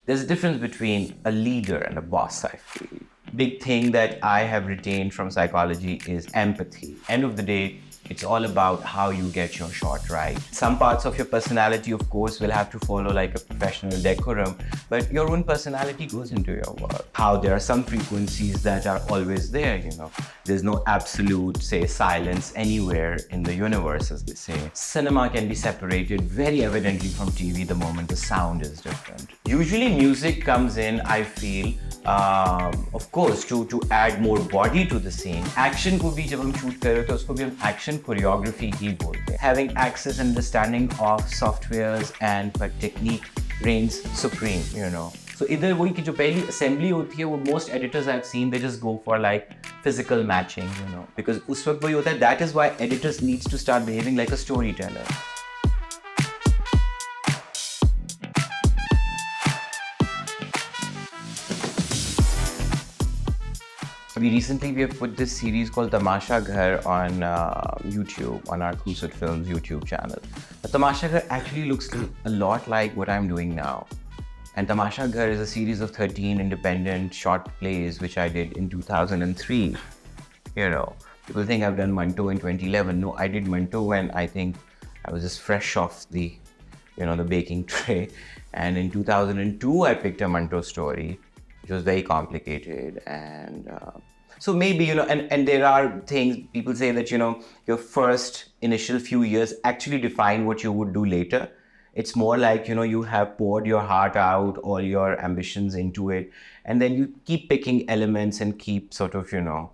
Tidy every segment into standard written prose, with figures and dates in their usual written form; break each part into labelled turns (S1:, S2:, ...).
S1: there's a difference between a leader and a boss, I feel. Big thing that I have retained from psychology is empathy. End of the day, it's all about how you get your shot right. Some parts of your personality, of course, will have to follow like a professional decorum, but your own personality goes into your work. How there are some frequencies that are always there, you know. There's no absolute, say, silence anywhere in the universe, as they say. Cinema can be separated very evidently from TV the moment the sound is different. Usually music comes in, I feel, of course, to add more body to the scene. Action को भी जब हम shoot कर रहे होते हैं उसको भी हम action choreography ही बोलते हैं. Having access and understanding of softwares and technique reigns supreme, you know. So इधर वही कि जो पहली assembly होती है वो most editors I've seen they just go for like physical matching, you know, because उस वक्त वही होता है. That is why editors needs to start behaving like a storyteller. Recently, we have put this series called Tamasha Ghar on YouTube, on our Khoosat Films YouTube channel. But Tamasha Ghar actually looks a lot like what I'm doing now. And Tamasha Ghar is a series of 13 independent short plays which I did in 2003. You know, people think I've done Manto in 2011. No, I did Manto when I think I was just fresh off the, you know, the baking tray. And in 2002, I picked a Manto story, which was very complicated. And so maybe, you know, and there are things, people say that, you know, your first initial few years actually define what you would do later. It's more like, you know, you have poured your heart out, all your ambitions into it, and then you keep picking elements and keep sort of, you know,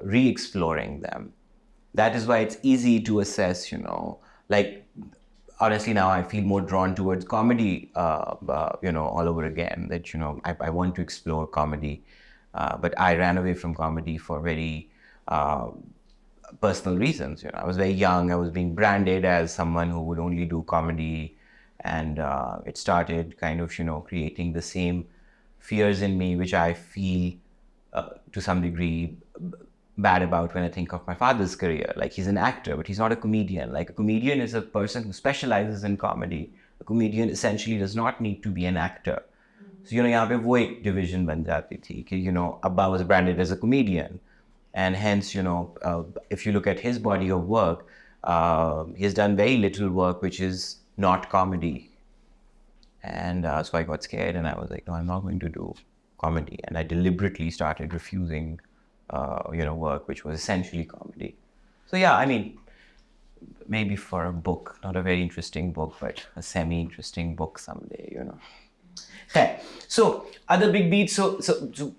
S1: re-exploring them. That is why it's easy to assess, you know, like, honestly, now I feel more drawn towards comedy, you know, all over again, that, you know, I want to explore comedy. But I ran away from comedy for very personal reasons. You know, I was very young. I was being branded as someone who would only do comedy, and it started kind of, you know, creating the same fears in me, which I feel to some degree bad about when I think of my father's career. Like, he's an actor, but he's not a comedian. Like, a comedian is a person who specializes in comedy. A comedian essentially does not need to be an actor. So, you know, यहाँ पे वो एक division बन जाती थी कि, you know, Abba was branded as a comedian. And hence, you know, if you look at his body of work, he has done very little work which is not comedy. And so I got scared and I was like, no, I'm not going to do comedy. And I deliberately started refusing, you know, work which was essentially comedy. So yeah, I mean, maybe for a book, not a very interesting book, but a semi-interesting book someday, you know. Okay. So other big beats. So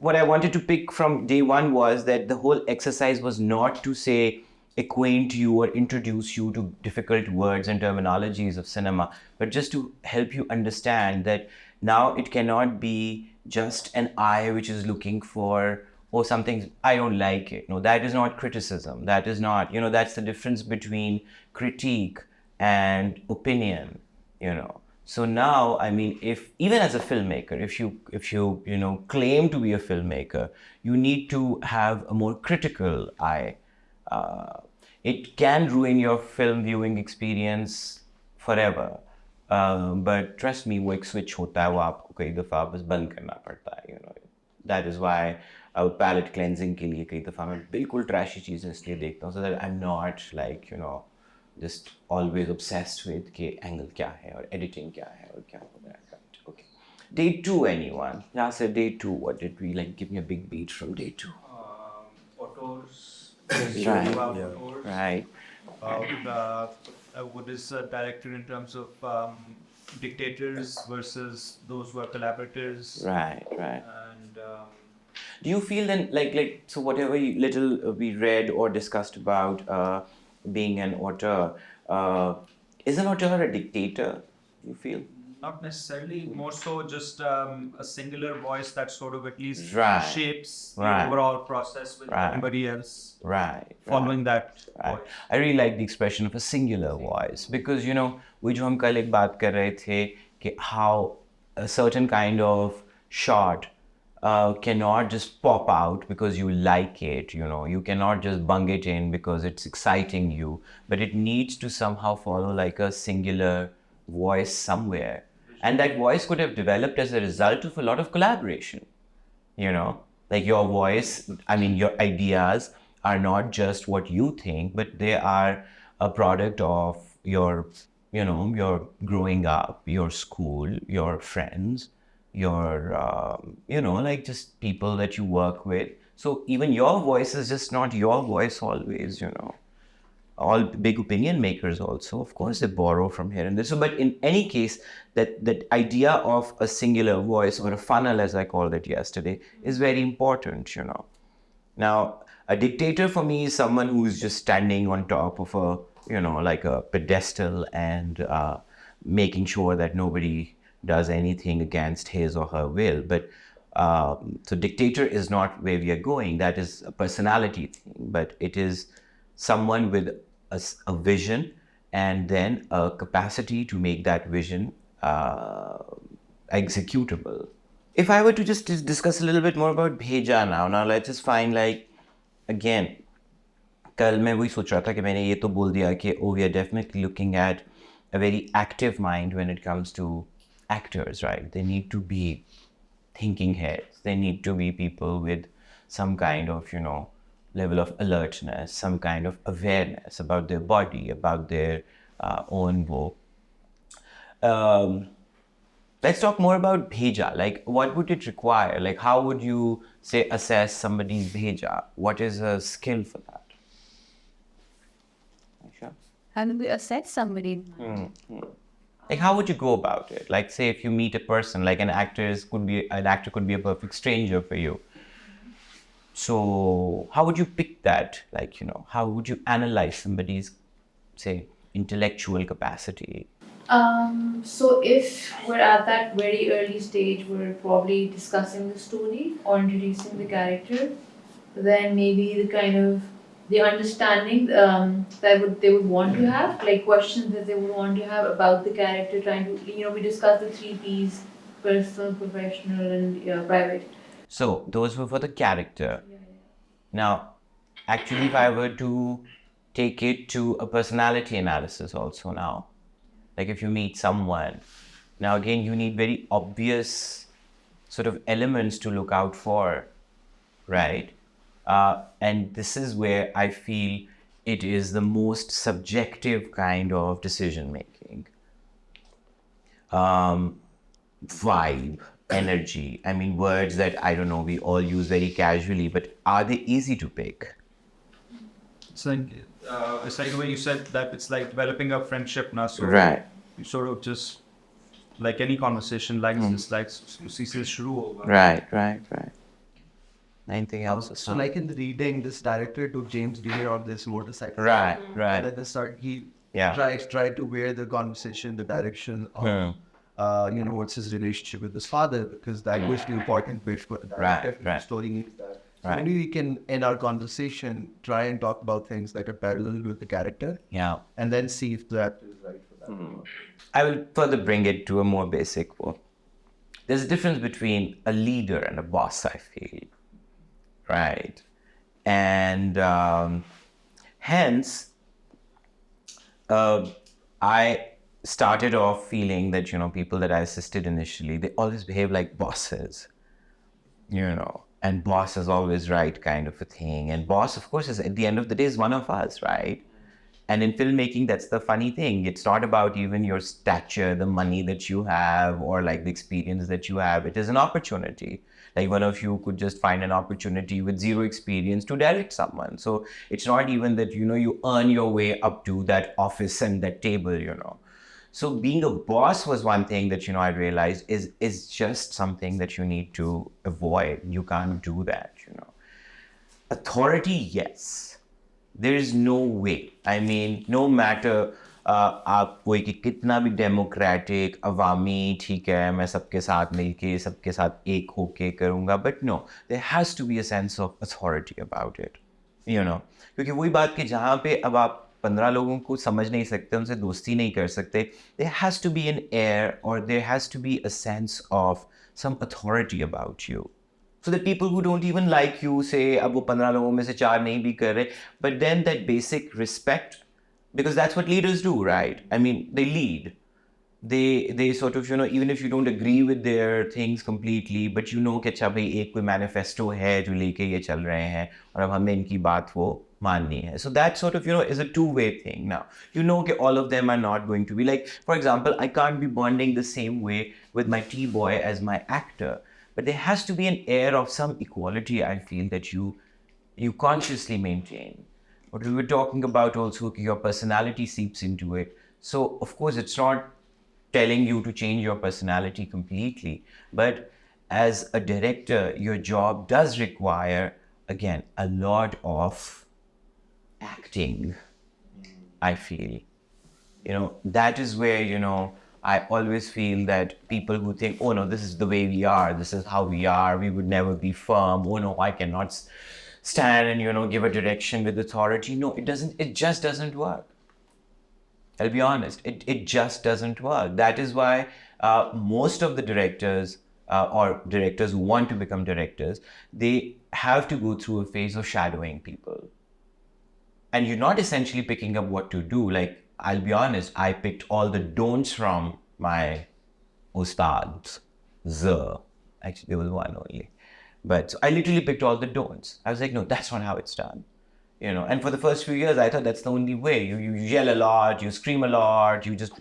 S1: what I wanted to pick from day one was that the whole exercise was not to say acquaint you or introduce you to difficult words and terminologies of cinema, but just to help you understand that now it cannot be just an eye which is looking for, oh, something, I don't like it. No, that is not criticism. That is not, you know, that's the difference between critique and opinion, you know. So now, I mean, if even as a filmmaker, if you you know, claim to be a filmmaker, you need to have a more critical eye. It can ruin your film viewing experience forever. But trust me, वो एक switch होता है, वो आपको कई दफ़ा बस बंद करना पड़ता है, you know. That is why palette cleansing के लिए कई दफ़ा मैं बिल्कुल trashy चीज़ें इसलिए देखता हूँ, so that I'm not like, you know, just always obsessed with के angle क्या है और editing क्या है और क्या हो रहा है. Okay. Day 2, anyone? Yeah, so day 2, what did we like? Give me a big beat from day 2.
S2: Autos.
S1: Right.
S2: About
S1: Yeah.
S2: autos.
S1: Right.
S2: What is a director in terms of dictators versus those who are collaborators?
S1: Right.
S2: And
S1: Do you feel then, like so whatever little we read or discussed about being an auteur, is an auteur a dictator, you feel?
S2: not necessarily, more so just a singular voice that sort of at least
S1: Right.
S2: shapes the
S1: Right.
S2: overall process with
S1: Right.
S2: everybody else
S1: Right.
S2: following that
S1: Right.
S2: voice.
S1: I really like the expression of a singular voice because, you know, we जो हम कल एक बात कर रहे थे कि how a certain kind of shot cannot just pop out because you like it, you know. You cannot just bung it in because it's exciting you, but it needs to somehow follow like a singular voice somewhere. And that voice could have developed as a result of a lot of collaboration. Like your voice, I mean, your ideas are not just what you think, but they are a product of your growing up, your school, your friends, your, like just people that you work with. So even your voice is just not your voice always. All big opinion makers also, of course, they borrow from here and there. So, but in any case, that idea of a singular voice or a funnel, as I called it yesterday, is very important. Now, a dictator for me is someone who is just standing on top of like a pedestal and making sure that nobody does anything against his or her will. But so dictator is not where we are going. That is a personality thing, but it is someone with a vision and then a capacity to make that vision executable. If I were to just discuss a little bit more about Bheja now let's just find like, again, कल मैं वही सोच रहा था कि मैंने ये तो बोल दिया कि we are definitely looking at a very active mind when it comes to actors, right? They need to be thinking heads. They need to be people with some kind of, level of alertness, some kind of awareness about their body, about their own work. Let's talk more about Bheja. Like, what would it require? Like, how would you, say, assess somebody's Bheja? What is a skill for that? Aisha?
S3: How do we assess somebody?
S1: Like, how would you go about it? Like, say, if you meet a person, like an actor could be a perfect stranger for you. So, how would you pick that? Like, how would you analyze somebody's, say, intellectual capacity?
S3: So if we're at that very early stage, we're probably discussing the story or introducing the character, then maybe the kind of the understanding they would want to have, like questions that they would want to have about the character, trying to, we discussed the 3 Ps: personal, professional, and private.
S1: So, those were for the character. Now, actually, if I were to take it to a personality analysis also now, like if you meet someone, now again, you need very obvious sort of elements to look out for, right? And this is where I feel it is the most subjective kind of decision making. Vibe, energy, I mean, words that, I don't know, we all use very casually, but are they easy to pick?
S2: It's like the way you said that it's like developing a friendship now. So
S1: Right.
S2: you sort of just, like any conversation like this, like usi se shuru hoga.
S1: Right. Anything else?
S4: So like in the reading, this director took James Dean on this motorcycle.
S1: Right.
S4: And at the start, he tried to wear the conversation, the direction of, what's his relationship with his father, because that was the important bit for the director.
S1: Right.
S4: The story needs that. So maybe we can, in our conversation, try and talk about things that are parallel with the character.
S1: Yeah.
S4: And then see if that is right for that.
S1: I will further bring it to a more basic one. There's a difference between a leader and a boss, I feel. Right. And hence, I started off feeling that, people that I assisted initially, they always behave like bosses, and boss is always right kind of a thing. And boss, of course, is at the end of the day is one of us, right? And in filmmaking, that's the funny thing. It's not about even your stature, the money that you have, or like the experience that you have. It is an opportunity. Like one of you could just find an opportunity with zero experience to direct someone. So it's not even that, you earn your way up to that office and that table. So being a boss was one thing that, I realized is just something that you need to avoid. You can't do that, Authority, yes. There is no way. I mean, no matter आप कोई कि कितना भी democratic अवामी ठीक है मैं सबके साथ मिलके सबके साथ एक होके करूँगा but no there has to be a sense of authority about it क्योंकि वही बात कि जहाँ पे अब आप 15 लोगों को समझ नहीं सकते उनसे दोस्ती नहीं कर सकते there has to be an air और there has to be a sense of some authority about you So that people who don't even like you say अब वो 15 लोगों में से 4 नहीं भी कर रहे but then that basic respect because that's what leaders do, right? I mean, they lead. they sort of, even if you don't agree with their things completely, but you know कि अच्छा भाई एक कोई manifesto है जो लेके ये चल रहे हैं और अब हमें इनकी बात वो माननी है. So that sort of, is a two-way thing. Now, कि all of them are not going to be like, for example, I can't be bonding the same way with my T-boy as my actor, but there has to be an air of some equality, I feel, that you consciously maintain. What we were talking about also, your personality seeps into it. So, of course, it's not telling you to change your personality completely. But as a director, your job does require, again, a lot of acting, I feel. That is where, I always feel that people who think, oh no, this is the way we are, this is how we are, we would never be firm, oh no, I cannot stand and, give a direction with authority. No, it just doesn't work. I'll be honest, it just doesn't work. That is why most of the directors or directors who want to become directors, they have to go through a phase of shadowing people. And you're not essentially picking up what to do. Like, I'll be honest, I picked all the don'ts from my ustads. Actually, there was one only. But so I literally picked all the don'ts. I was like, no, that's not how it's done. And for the first few years, I thought that's the only way. You yell a lot, you scream a lot, you just,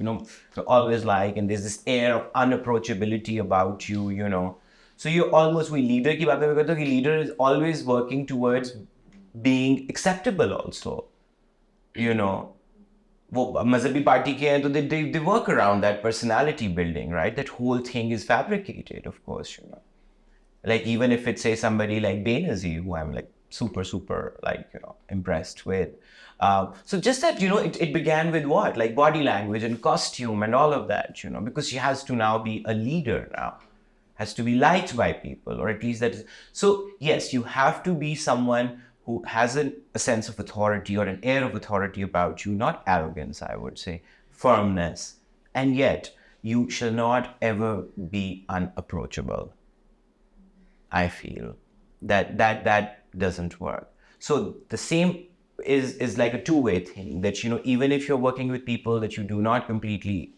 S1: always and there's this air of unapproachability about you. So you're almost, leader is always working towards being acceptable also. वो मजहबी party के हैं, तो they work around that personality building, right? That whole thing is fabricated, of course, Like, even if it's, say, somebody like Benazir, who I'm like super, impressed with. So just that, it began with what? Like body language and costume and all of that, because she has to now be a leader now. Has to be liked by people, or at least that. So, yes, you have to be someone who has a sense of authority or an air of authority about you, not arrogance, I would say, firmness. And yet, you shall not ever be unapproachable. I feel that doesn't work. So the same is like a two-way thing, that, even if you're working with people that you do not completely,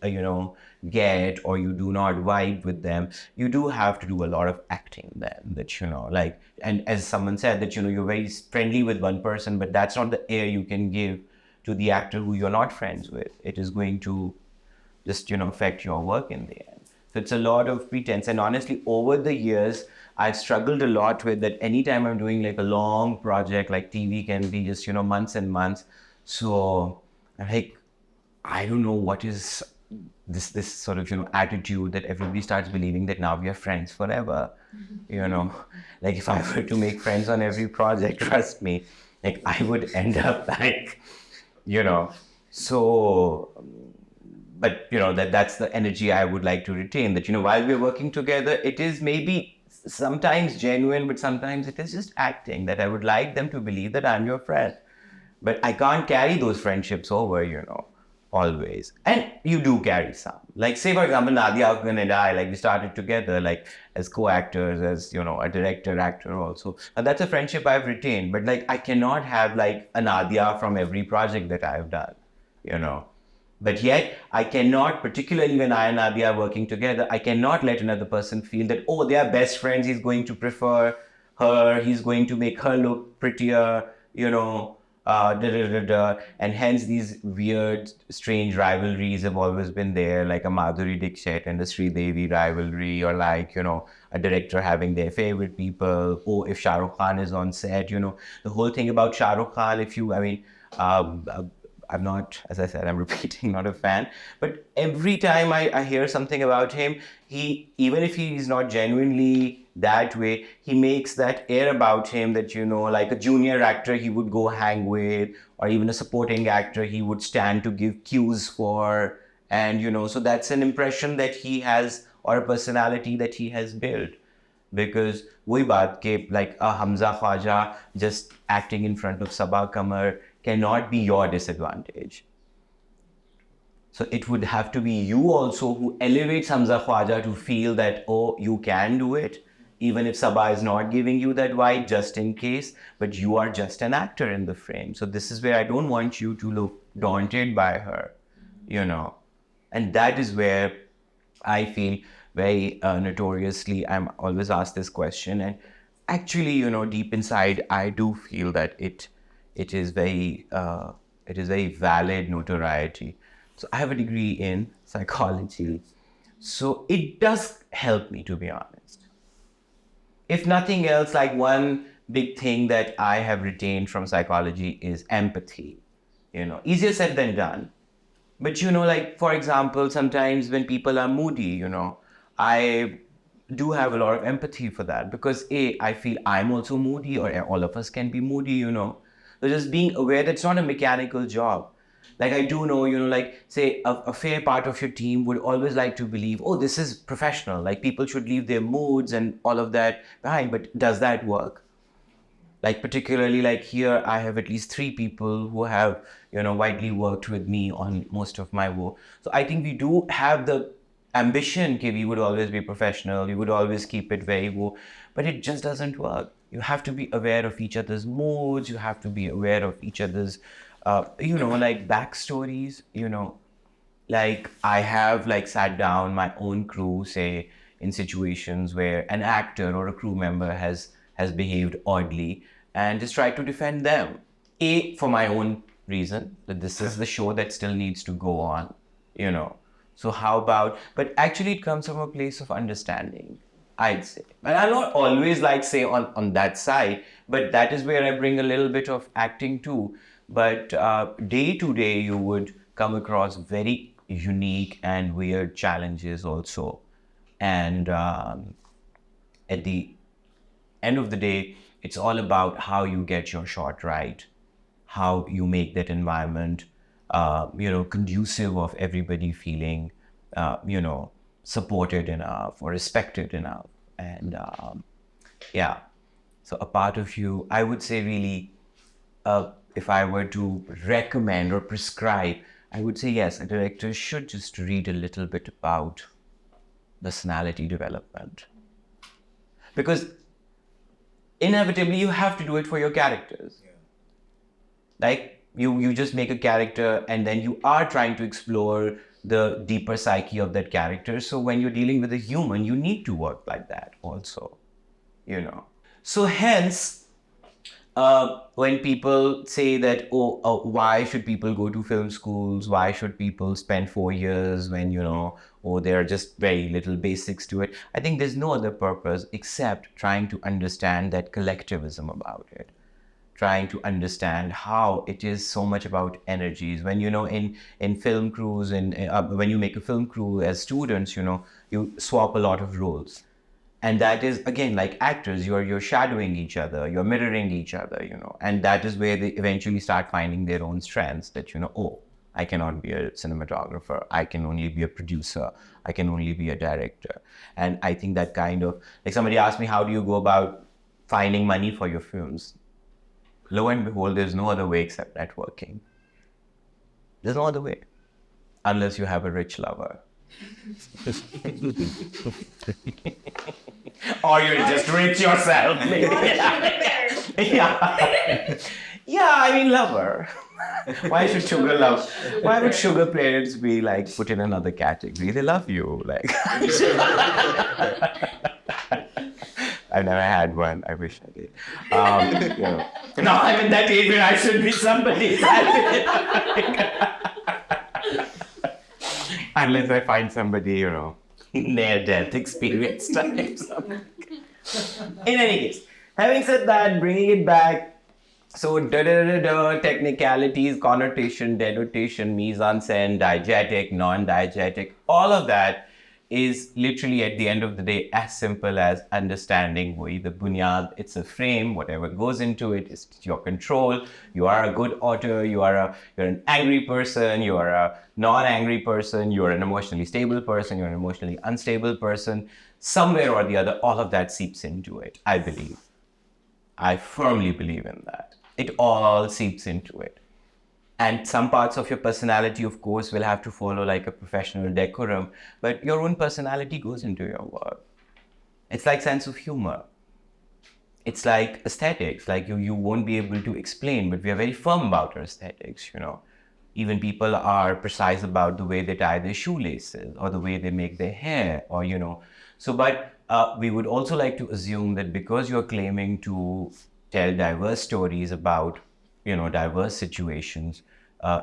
S1: get, or you do not vibe with them, you do have to do a lot of acting then, that, and as someone said, that, you're very friendly with one person, but that's not the air you can give to the actor who you're not friends with. It is going to just, affect your work in the end. So it's a lot of pretense. And honestly, over the years, I've struggled a lot with that. Anytime I'm doing like a long project, like TV can be just, months and months. So I'm like, I don't know what is this sort of, attitude that everybody starts believing that now we are friends forever. Like, if I were to make friends on every project, trust me, like, I would end up like, so... But, that's the energy I would like to retain, that, while we're working together, it is maybe sometimes genuine, but sometimes it is just acting, that I would like them to believe that I'm your friend. But I can't carry those friendships over, always. And you do carry some. Like, say, for example, Nadia Afghan and I, like, we started together, like, as co-actors, as, a director, actor also. And that's a friendship I've retained. But, like, I cannot have, like, a Nadia from every project that I've done, But yet, I cannot, particularly when I and Nadia are working together, I cannot let another person feel that, oh, they are best friends, he's going to prefer her, he's going to make her look prettier, And hence these weird, strange rivalries have always been there, like a Madhuri Dixit and a Sridevi rivalry, or like, a director having their favorite people. Oh, if Shah Rukh Khan is on set, the whole thing about Shah Rukh Khan, I'm not, as I said, I'm repeating, not a fan. But every time I hear something about him, even if he's not genuinely that way, he makes that air about him that, like a junior actor he would go hang with, or even a supporting actor he would stand to give cues for. And, so that's an impression that he has, or a personality that he has built. Because wohi baat ke, like a Hamza Khwaja just acting in front of Sabah Kamar cannot be your disadvantage. So it would have to be you also who elevates Hamza Khwaja to feel that, oh, you can do it, even if Sabah is not giving you that vibe, just in case, but you are just an actor in the frame. So this is where I don't want you to look daunted by her, And that is where I feel very notoriously, I'm always asked this question. And actually, deep inside, I do feel that it is very valid notoriety. So I have a degree in psychology. So it does help me, to be honest. If nothing else, like one big thing that I have retained from psychology is empathy. Easier said than done. But like for example, sometimes when people are moody, I do have a lot of empathy for that because I feel I'm also moody, or all of us can be moody. So just being aware that it's not a mechanical job. Like I do know, like say a fair part of your team would always like to believe, oh, this is professional. Like people should leave their moods and all of that behind. But does that work? Like particularly like here, I have at least 3 people who have, widely worked with me on most of my work. So I think we do have the ambition, okay, we would always be professional, we would always keep it very woe, but it just doesn't work. You have to be aware of each other's moods, you have to be aware of each other's, like backstories, like I have like sat down my own crew, say in situations where an actor or a crew member has behaved oddly, and just try to defend them. For my own reason, that this is the show that still needs to go on, So how about, but actually it comes from a place of understanding, I'd say. And I'm not always like say on that side, but that is where I bring a little bit of acting too. But day to day, you would come across very unique and weird challenges also. And at the end of the day, it's all about how you get your shot right, how you make that environment, conducive of everybody feeling, supported enough or respected enough. And yeah, so a part of you, I would say really, if I were to recommend or prescribe, I would say yes, a director should just read a little bit about personality development. Because inevitably you have to do it for your characters. Like you just make a character and then you are trying to explore the deeper psyche of that character. So when you're dealing with a human, you need to work like that also, So hence, when people say that, why should people go to film schools? Why should people spend 4 years when, there are just very little basics to it? I think there's no other purpose except trying to understand that collectivism about it. Trying to understand how it is so much about energies. When, in film crews, and when you make a film crew as students, you swap a lot of roles. And that is, again, like actors, you're shadowing each other, you're mirroring each other, and that is where they eventually start finding their own strengths that, I cannot be a cinematographer, I can only be a producer, I can only be a director. And I think that kind of, like somebody asked me, how do you go about finding money for your films? Lo and behold, there's no other way except networking. There's no other way. Unless you have a rich lover. Or you're just rich yourself. Yeah, I mean lover. Why should why would sugar parents be like put in another category? They love you. Like I've never had one. I wish I did. No, I'm in that age where I should be somebody. Unless I find somebody, near-death experience type. In any case, having said that, bringing it back, so technicalities, connotation, denotation, mise-en-scène, diegetic, non-diegetic, all of that is literally at the end of the day as simple as understanding the bunyad. It's a frame, whatever goes into it is your control. You are a good author, you're an angry person, you are a non-angry person, you're an emotionally stable person, you're an emotionally unstable person. Somewhere or the other, all of that seeps into it, I believe. I firmly believe in that. It all seeps into it. And some parts of your personality, of course, will have to follow like a professional decorum, but your own personality goes into your work. It's like sense of humor. It's like aesthetics, like you won't be able to explain, but we are very firm about our aesthetics, Even people are precise about the way they tie their shoelaces or the way they make their hair, or, So, but we would also like to assume that because you're claiming to tell diverse stories about, diverse situations,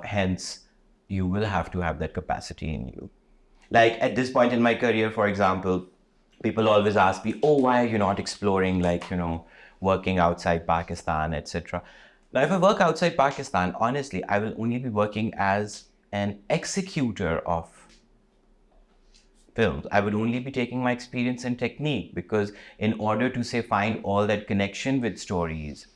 S1: hence, you will have to have that capacity in you. Like at this point in my career, for example, people always ask me, oh, why are you not exploring, like, working outside Pakistan, etc. Now, if I work outside Pakistan, honestly, I will only be working as an executor of films. I would only be taking my experience and technique, because in order to, say, find all that connection with stories,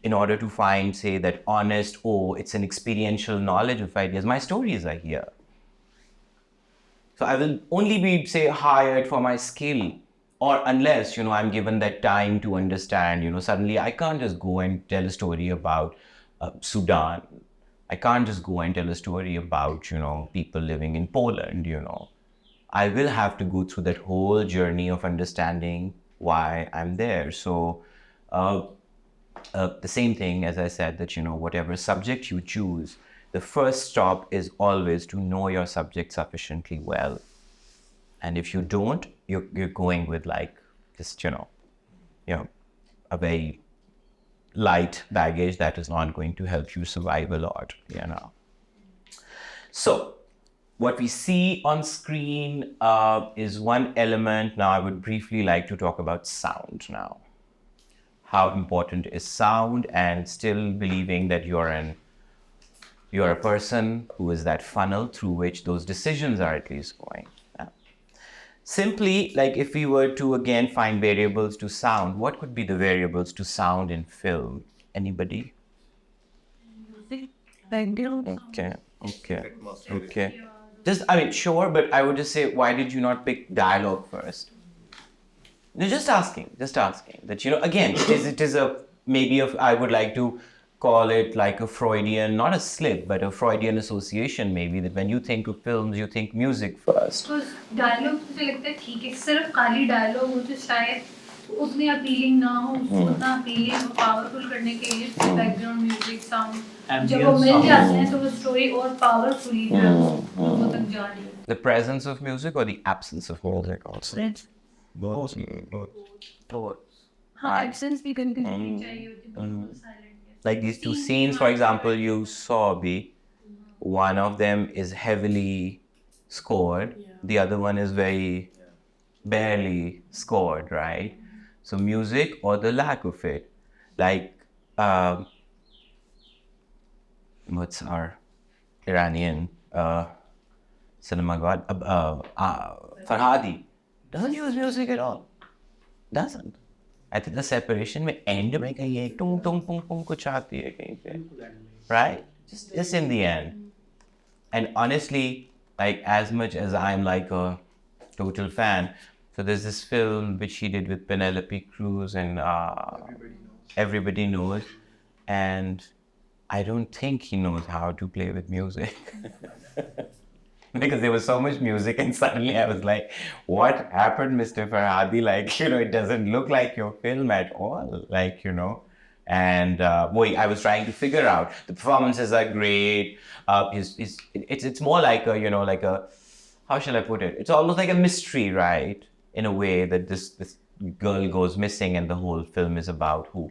S1: in order to find, say, that honest, oh, it's an experiential knowledge of ideas, my stories are here. So I will only be, say, hired for my skill, or unless, I'm given that time to understand, suddenly I can't just go and tell a story about Sudan. I can't just go and tell a story about, people living in Poland. I will have to go through that whole journey of understanding why I'm there. So the same thing, as I said, that, whatever subject you choose, the first stop is always to know your subject sufficiently well. And if you don't, you're going with like just, a very light baggage that is not going to help you survive a lot. So what we see on screen is one element. Now I would briefly like to talk about sound now. How important is sound, and still believing that you're a person who is that funnel through which those decisions are at least going. Simply, like if we were to again find variables to sound, what could be the variables to sound in film? Anybody? Okay. Sure, but I would just say, why did you not pick dialogue first? No, just asking that, again, it is I would like to call it like a Freudian, not a slip, but a Freudian association maybe, that when you think of films, you think music first.
S5: Because dialogue मुझे लगता है ठीक है, सिर्फ खाली dialogue हो तो शायद उतनी appealing ना हो, उतना appealing और powerful करने के लिए background music sound जब वो मिल जाते हैं तो वो story और powerfully लोगों तक जा रही है.
S1: The presence of music or the absence of music also?
S4: Both.
S5: हाँ, absence भी कहीं चाहिए होती है, बिल्कुल silent.
S1: Like these two scenes, for example, you saw, one of them is heavily scored, the other one is very barely scored, right? So music or the lack of it. Like, what's our Iranian cinema god? Farhadi doesn't use music at all. Doesn't. I think the separation में end में कहीं एक टुंग टुंग पुंग पुंग कुछ आती है कहीं पे, right? Just in the end. And honestly, like as much as I'm like a total fan, so there's this film which he did with Penelope Cruz and Everybody Knows, and I don't think he knows how to play with music. Because there was so much music, and suddenly I was like, what happened, Mr. Farhadi? Like, it doesn't look like your film at all. Like, and I was trying to figure out. The performances are great. It's more like a, how shall I put it? It's almost like a mystery, right? In a way that this girl goes missing, and the whole film is about who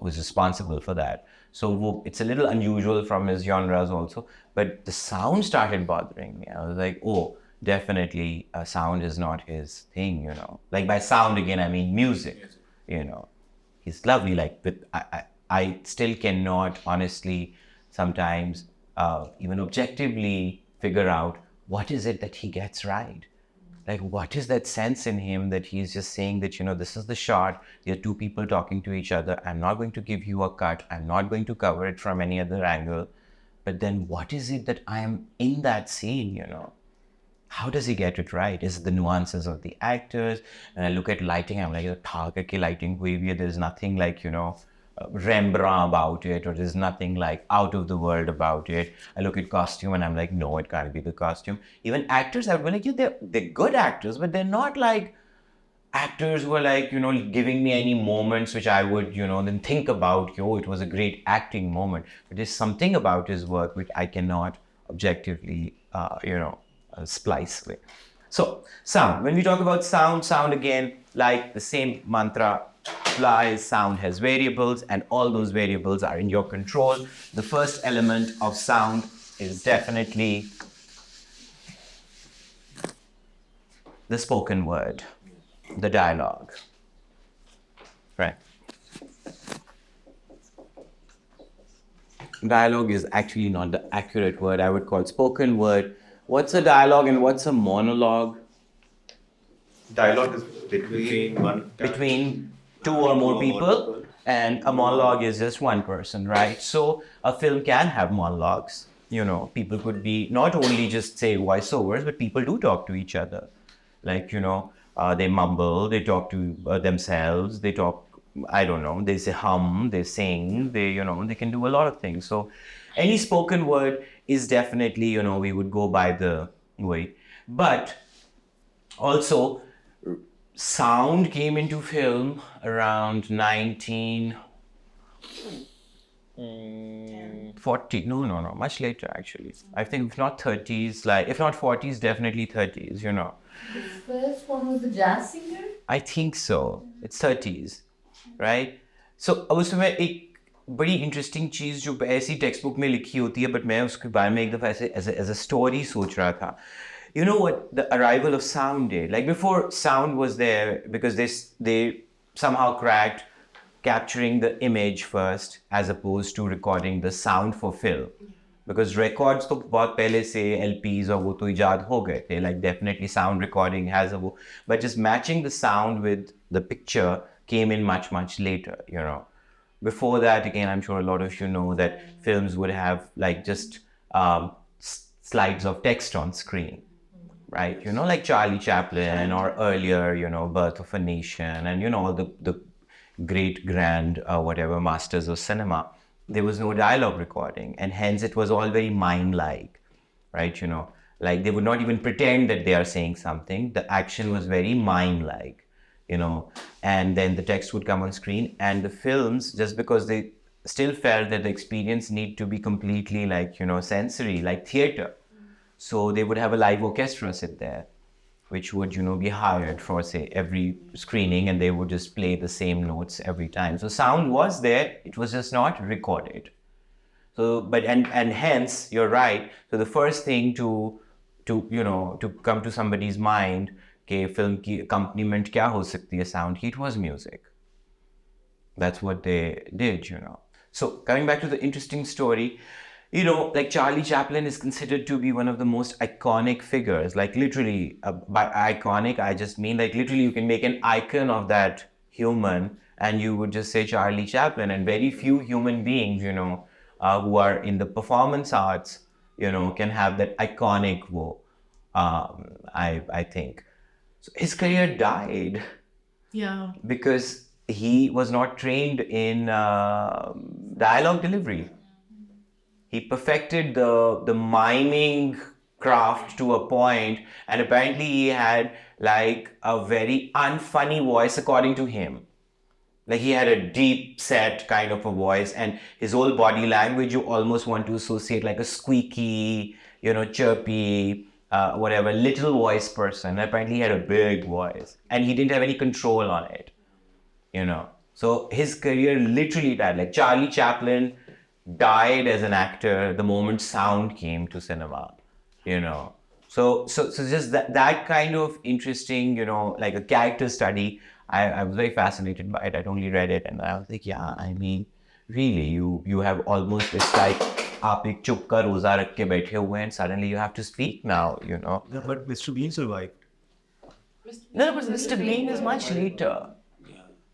S1: was responsible for that. So it's a little unusual from his genres also, but the sound started bothering me. I was like, oh, definitely sound is not his thing, Like by sound, again, I mean music, He's lovely, like, but I still cannot honestly sometimes even objectively figure out what is it that he gets right. Like, what is that sense in him that he's just saying that, this is the shot, there are two people talking to each other, I'm not going to give you a cut, I'm not going to cover it from any other angle, but then what is it that I am in that scene, How does he get it right? Is it the nuances of the actors? And I look at lighting, I'm like, lighting, there's nothing like, Rembrandt about it, or there's nothing like out of the world about it. I look at costume and I'm like, no, it can't be the costume. Even actors, I would be like, they're good actors, but they're not like actors were like, giving me any moments which I would, then think about, it was a great acting moment. But there's something about his work which I cannot objectively, splice with. So, sound. When we talk about sound again, like the same mantra applies, sound has variables, and all those variables are in your control. The first element of sound is definitely the spoken word, the dialogue. Right. Dialogue is actually not the accurate word. I would call spoken word. What's a dialogue and what's a monologue?
S6: Dialogue is between
S1: two or more people, and a monologue is just one person, right? So a film can have monologues. People could be not only just say voiceovers, but people do talk to each other. Like, they mumble, they talk to themselves, they talk, I don't know, they say hum, they sing, they can do a lot of things. So any spoken word is definitely, we would go by the way. But also, sound came into film around 1940. No, much later actually. I think if not 30s, if not 40s, definitely 30s,
S3: The first one was the jazz singer?
S1: I think so. It's 30s, right? So उसमें एक बड़ी interesting चीज़ जो ऐसी text book में लिखी होती है, but मैं उसके बारे में एक दफ़ा ऐसे as a story सोच रहा था. You know what the arrival of sound did? Like before sound was there, because they somehow cracked capturing the image first as opposed to recording the sound for film. Because records तो बहुत पहले से LPs और वो तो इजाद हो गए थे. Like definitely sound recording has a, but just matching the sound with the picture came in much later. Before that, again, I'm sure a lot of you know that films would have like just slides of text on screen, right? Like Charlie Chaplin, or earlier, Birth of a Nation, and all the great grand whatever masters of cinema. There was no dialogue recording, and hence it was all very mime-like, right? Like they would not even pretend that they are saying something. The action was very mime-like, and then the text would come on screen. And the films, just because they still felt that the experience need to be completely like, sensory, like theater. So they would have a live orchestra sit there, which would, be hired for, say, every screening, and they would just play the same notes every time. So sound was there, it was just not recorded. So, but, and hence, you're right. So the first thing to come to somebody's mind, कि film की accompaniment क्या हो सकती है sound की, it was music. That's what they did, So coming back to the interesting story, like Charlie Chaplin is considered to be one of the most iconic figures. Like literally, by iconic, I just mean like literally you can make an icon of that human and you would just say Charlie Chaplin. And very few human beings, who are in the performance arts, can have that iconic I think. So his career died.
S5: Yeah.
S1: Because he was not trained in dialogue delivery. He perfected the miming craft to a point, and apparently he had like a very unfunny voice according to him. Like he had a deep set kind of a voice, and his whole body language you almost want to associate like a squeaky, chirpy, whatever, little voice person. Apparently he had a big voice and he didn't have any control on it, So his career literally died. Like Charlie Chaplin died as an actor the moment sound came to cinema, So just that kind of interesting, like a character study. I was very fascinated by it. I'd only read it and I was like, yeah, I mean, really, you have almost, it's like आप एक चुप का रोजा रख के बैठे हुए हैं and suddenly you have to speak now,
S4: Yeah, but Mr. Bean survived.
S1: No, but Mr. Bean is much later.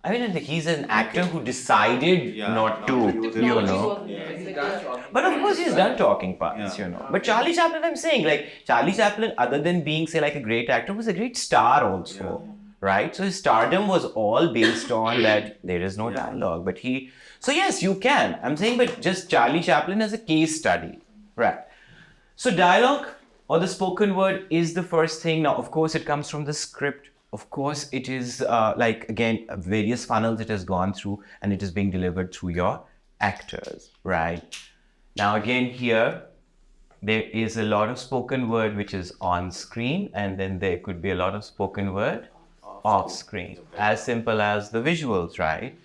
S1: I mean, he's an actor who decided not to, But of course, he's done talking parts, But Charlie Chaplin, I'm saying, like, Charlie Chaplin, other than being, say, like a great actor, was a great star also, right? So his stardom was all based on that there is no dialogue. But so yes, you can. I'm saying, but just Charlie Chaplin as a case study, right? So dialogue or the spoken word is the first thing. Now, of course, it comes from the script. of course, it is like, again, various funnels it has gone through, and it is being delivered through your actors, right? Now, again, here, there is a lot of spoken word which is on screen, and then there could be a lot of spoken word off screen, as simple as the visuals, right?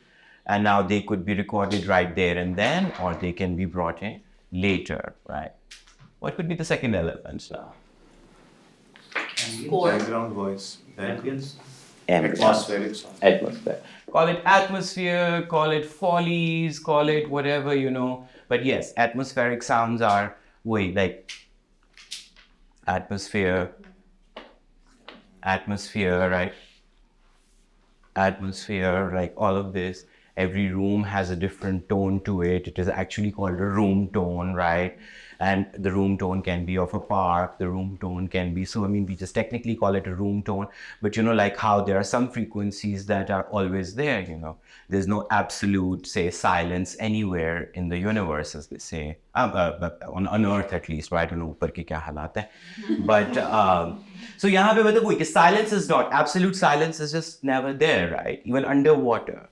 S1: And now they could be recorded right there and then, or they can be brought in later, right? What could be the second element now?
S6: Background voice.
S2: Ambience.
S6: Atmospheric sound.
S1: Atmosphere. Call it atmosphere, call it follies, call it whatever, you know. But yes, atmospheric sounds are like atmosphere, right? Atmosphere, like all of this. Every room has a different tone to it. It is actually called a room tone, right? And the room tone can be of a park. The room tone can be, so I mean, we just technically call it a room tone. But you know, like how there are some frequencies that are always there, you know. There's no absolute, say, silence anywhere in the universe, as they say. On Earth at least, right? I don't know upar ki kya halat hai. But so yahan pe matlab woi, silence is not, absolute silence is just never there, right? Even underwater.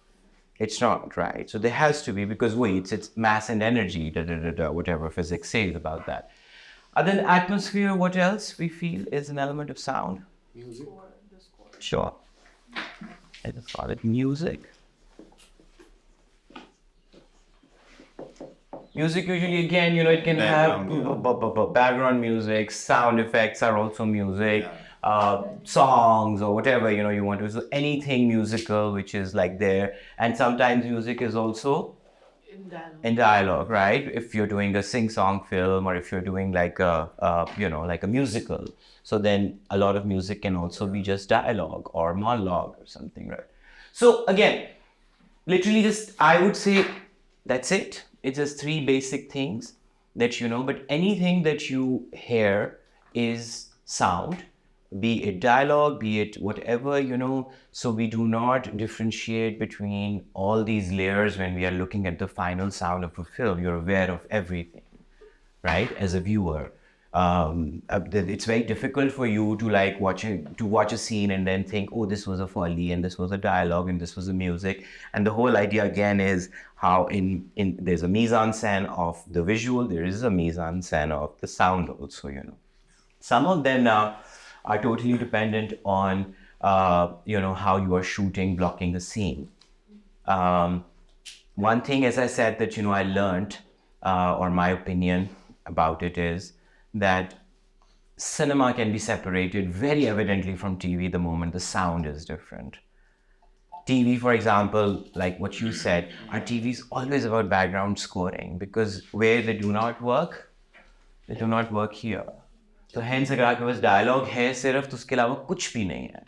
S1: It's not, right? So there has to be, because it's mass and energy, whatever physics says about that. Other than atmosphere, what else we feel is an element of sound?
S6: Music.
S1: Sure. I just call it music. Music usually, again, you know, it can have background music, sound effects are also music. Songs or whatever, you know, you want to, so anything musical which is like there. And sometimes music is also in dialogue, right? If you're doing a sing-song film, or if you're doing like a you know, like a musical, so then a lot of music can also be just dialogue or monologue or something, right? So again, literally just, I would say that's it. It's just three basic things that you know, but anything that you hear is sound, be it dialogue, be it whatever, you know. So we do not differentiate between all these layers when we are looking at the final sound of a film. You're aware of everything, right? As a viewer, it's very difficult for you to like watch a scene and then think, oh, this was a foley and this was a dialogue and this was a music. And the whole idea again is how in there's a mise-en-scène of the visual, there is a mise-en-scène of the sound also, you know. Some of them now are totally dependent on, you know, how you are shooting, blocking a scene. One thing, as I said, that, you know, I learned, or my opinion about it is that cinema can be separated very evidently from TV the moment the sound is different. TV, for example, like what you said, our TV is always about background scoring, because where they do not work here. तो hence अगर आपके पास dialogue है सिर्फ, तो उसके अलावा कुछ भी नहीं है.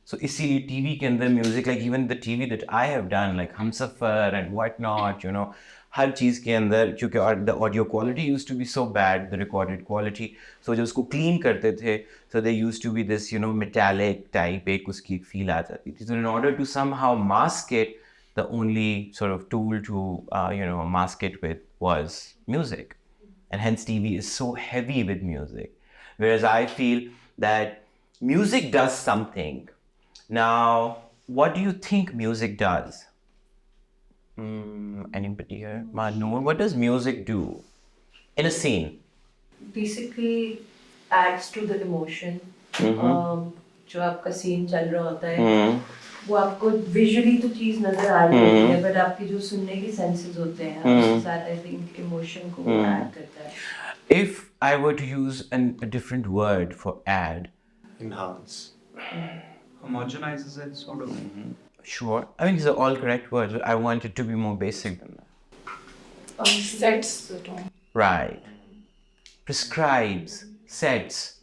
S1: So इसीलिए TV के अंदर music, like even the TV that I have done, like Humsafar and whatnot, you know, हर चीज़ के अंदर, क्योंकि the audio quality used to be so bad, the recorded quality, so जब उसको clean करते थे, so there used to be this, you know, metallic type, एक उसकी feel आ जाती थी. So in order to somehow mask it, the only sort of tool to, you know, mask it with was music. And hence TV is so heavy with music. Whereas I feel that music does something. Now, what do you think music does? Anybody here? Noor, what does music do in a scene?
S7: Basically adds to the emotion. जो आपका scene चल रहा होता है, वो आपको visually तो चीज नजर आ रही होती है, बट आपकी जो सुनने की सेंसेस होते हैं, उसके साथ आई थिंक इमोशन को ऐड करता है.
S1: If I were to use a different word for add,
S6: Enhance.
S2: Homogenizes it, sort of.
S1: Sure. I mean, these are all correct words, but I want it to be more basic than that.
S3: Sets the tone.
S1: Right. Prescribes, sets.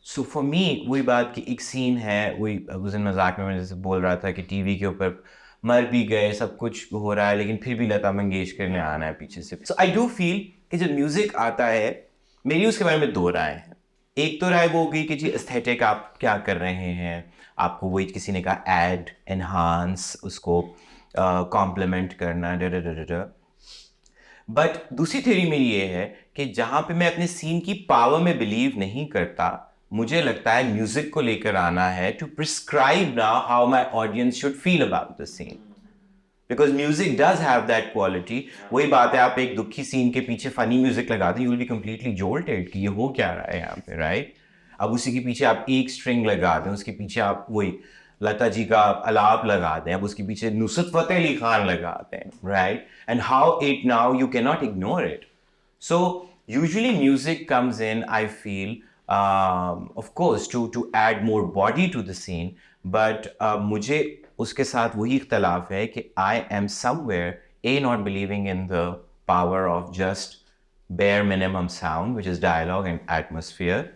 S1: So for me, वही बात कि एक scene है, वही उस दिन मजाक में मैं जैसे बोल रहा था कि TV के ऊपर मर भी गए, सब कुछ हो रहा है, लेकिन फिर भी लता मंगेशकर ने आना है पीछे से. So I do feel कि जब म्यूजिक आता है, मेरी उसके बारे में दो राय हैं. एक तो राय वो हो गई कि जी एस्थेटिक आप क्या कर रहे हैं, आपको वही किसी ने कहा ऐड, एनहांस, उसको कॉम्प्लीमेंट करना, बट दूसरी थ्योरी मेरी ये है कि जहाँ पे मैं अपने सीन की पावर में बिलीव नहीं करता, मुझे लगता है म्यूजिक को लेकर आना है to prescribe now how my audience should feel about the scene. Because music does have that quality. वही बात है, आप एक दुखी सीन के पीछे फनी म्यूजिक लगा दें, you will be completely jolted कि ये हो क्या रहा है यहाँ पे, right? अब उसी के पीछे आप एक स्ट्रिंग लगा दें, उसके पीछे आप वही लता जी का अलाप लगा दें, अब उसके पीछे नुसरत फतेह अली खान लगा दें, right? And how it now, you cannot ignore it. So usually music comes in, I feel, of course, to add more body to the scene, but मुझे उसके साथ वही इख्तलाफ है कि I am somewhere not believing in the power of just bare minimum sound, which is dialogue and atmosphere,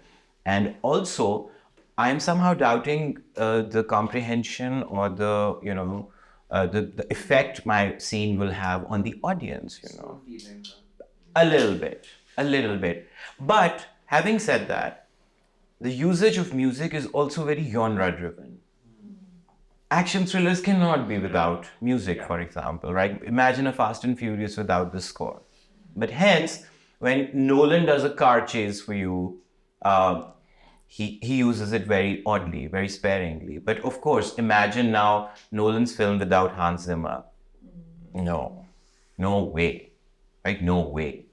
S1: and also I am somehow doubting the comprehension or the effect my scene will have on the audience, a little bit. But having said that, the usage of music is also very genre driven. Action thrillers cannot be without music, for example, right? Imagine a Fast and Furious without the score. But hence, when Nolan does a car chase for you, he uses it very oddly, very sparingly. But of course, imagine now Nolan's film without Hans Zimmer. No way, right? No way.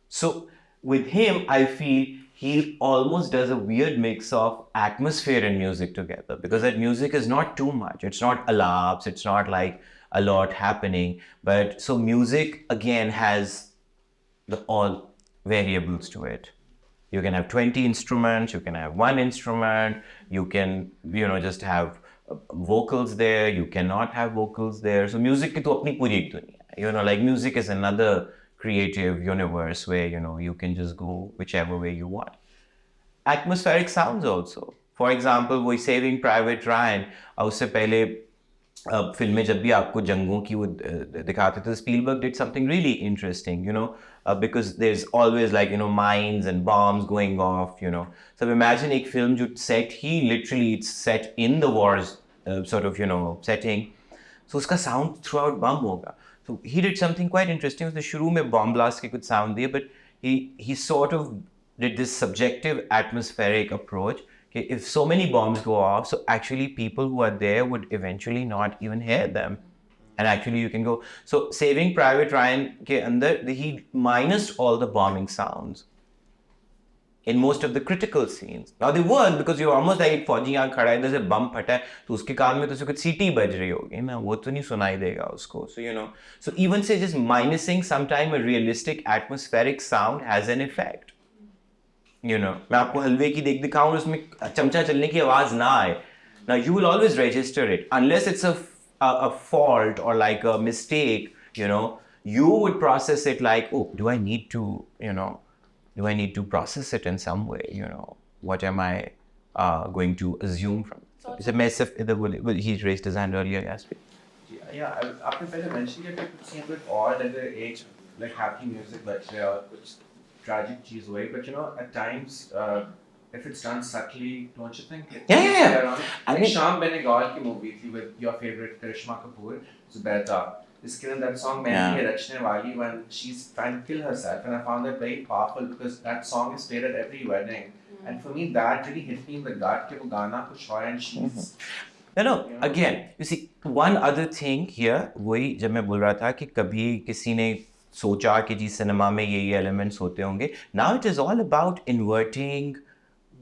S1: So with him, I feel he almost does a weird mix of atmosphere and music together, because that music is not too much. It's not alaps, it's not like a lot happening. But so music again has all variables to it. You can have 20 instruments, you can have one instrument, you can, just have vocals there, you cannot have vocals there. So music ki to apni puri ek duniya hai. Like music is another creative universe where you can just go whichever way you want. Atmospheric sounds also. For example, वो Saving Private Ryan, और उससे पहले फिल्में जब भी आपको जंगों की वो दिखाते थे, Spielberg did something really interesting, because there's always mines and bombs going off, So imagine एक film जो set literally it's set in the wars setting, so उसका sound throughout bum होगा. So he did something quite interesting. उसने शुरू में bomb blast के कुछ sound दिए, but he sort of did this subjective atmospheric approach. Okay, if so many bombs go off, so actually people who are there would eventually not even hear them, and actually you can go. So Saving Private Ryan के अंदर he minused all the bombing sounds in most of the critical scenes. Now they weren't, because you're almost like एक फौजी यहाँ खड़ा है, इधर से बम फटा है, तो उसके कान में तो उसे कुछ सीटी बज रही होगी ना, वो तो नहीं सुनाई देगा उसको. So so even say just minusing sometime a realistic atmospheric sound has an effect. मैं आपको हलवे की दिखाऊं, उसमें चमचा चलने की आवाज ना आए. Now you will always register it unless it's a fault or like a mistake. You would process it like, oh, do I need to process it in some way? What am I going to assume from it? It's a massive. He raised his hand earlier. Yes.
S8: Yeah. After Peter mentioned it could seem a bit odd at the age like happy music, let's say, or tragic cheese way. But at times, if it's done subtly, don't you think?
S1: Yeah.
S8: I think Sham Benegal ki movie thi with your favorite Karishma Kapoor, Zubaida. Is given that song Mehndi Hai Rachne Wali when she's trying to kill herself, and I found that very powerful because that song is played at every wedding, and for me that really hit me in the gut. कि वो गाना कुछ और and she's.
S1: No. Again, you see, one other thing here, वही जब मैं बोल रहा था कि कभी किसी ने सोचा कि जी सिनेमा में ये elements होते होंगे. Now it is all about inverting,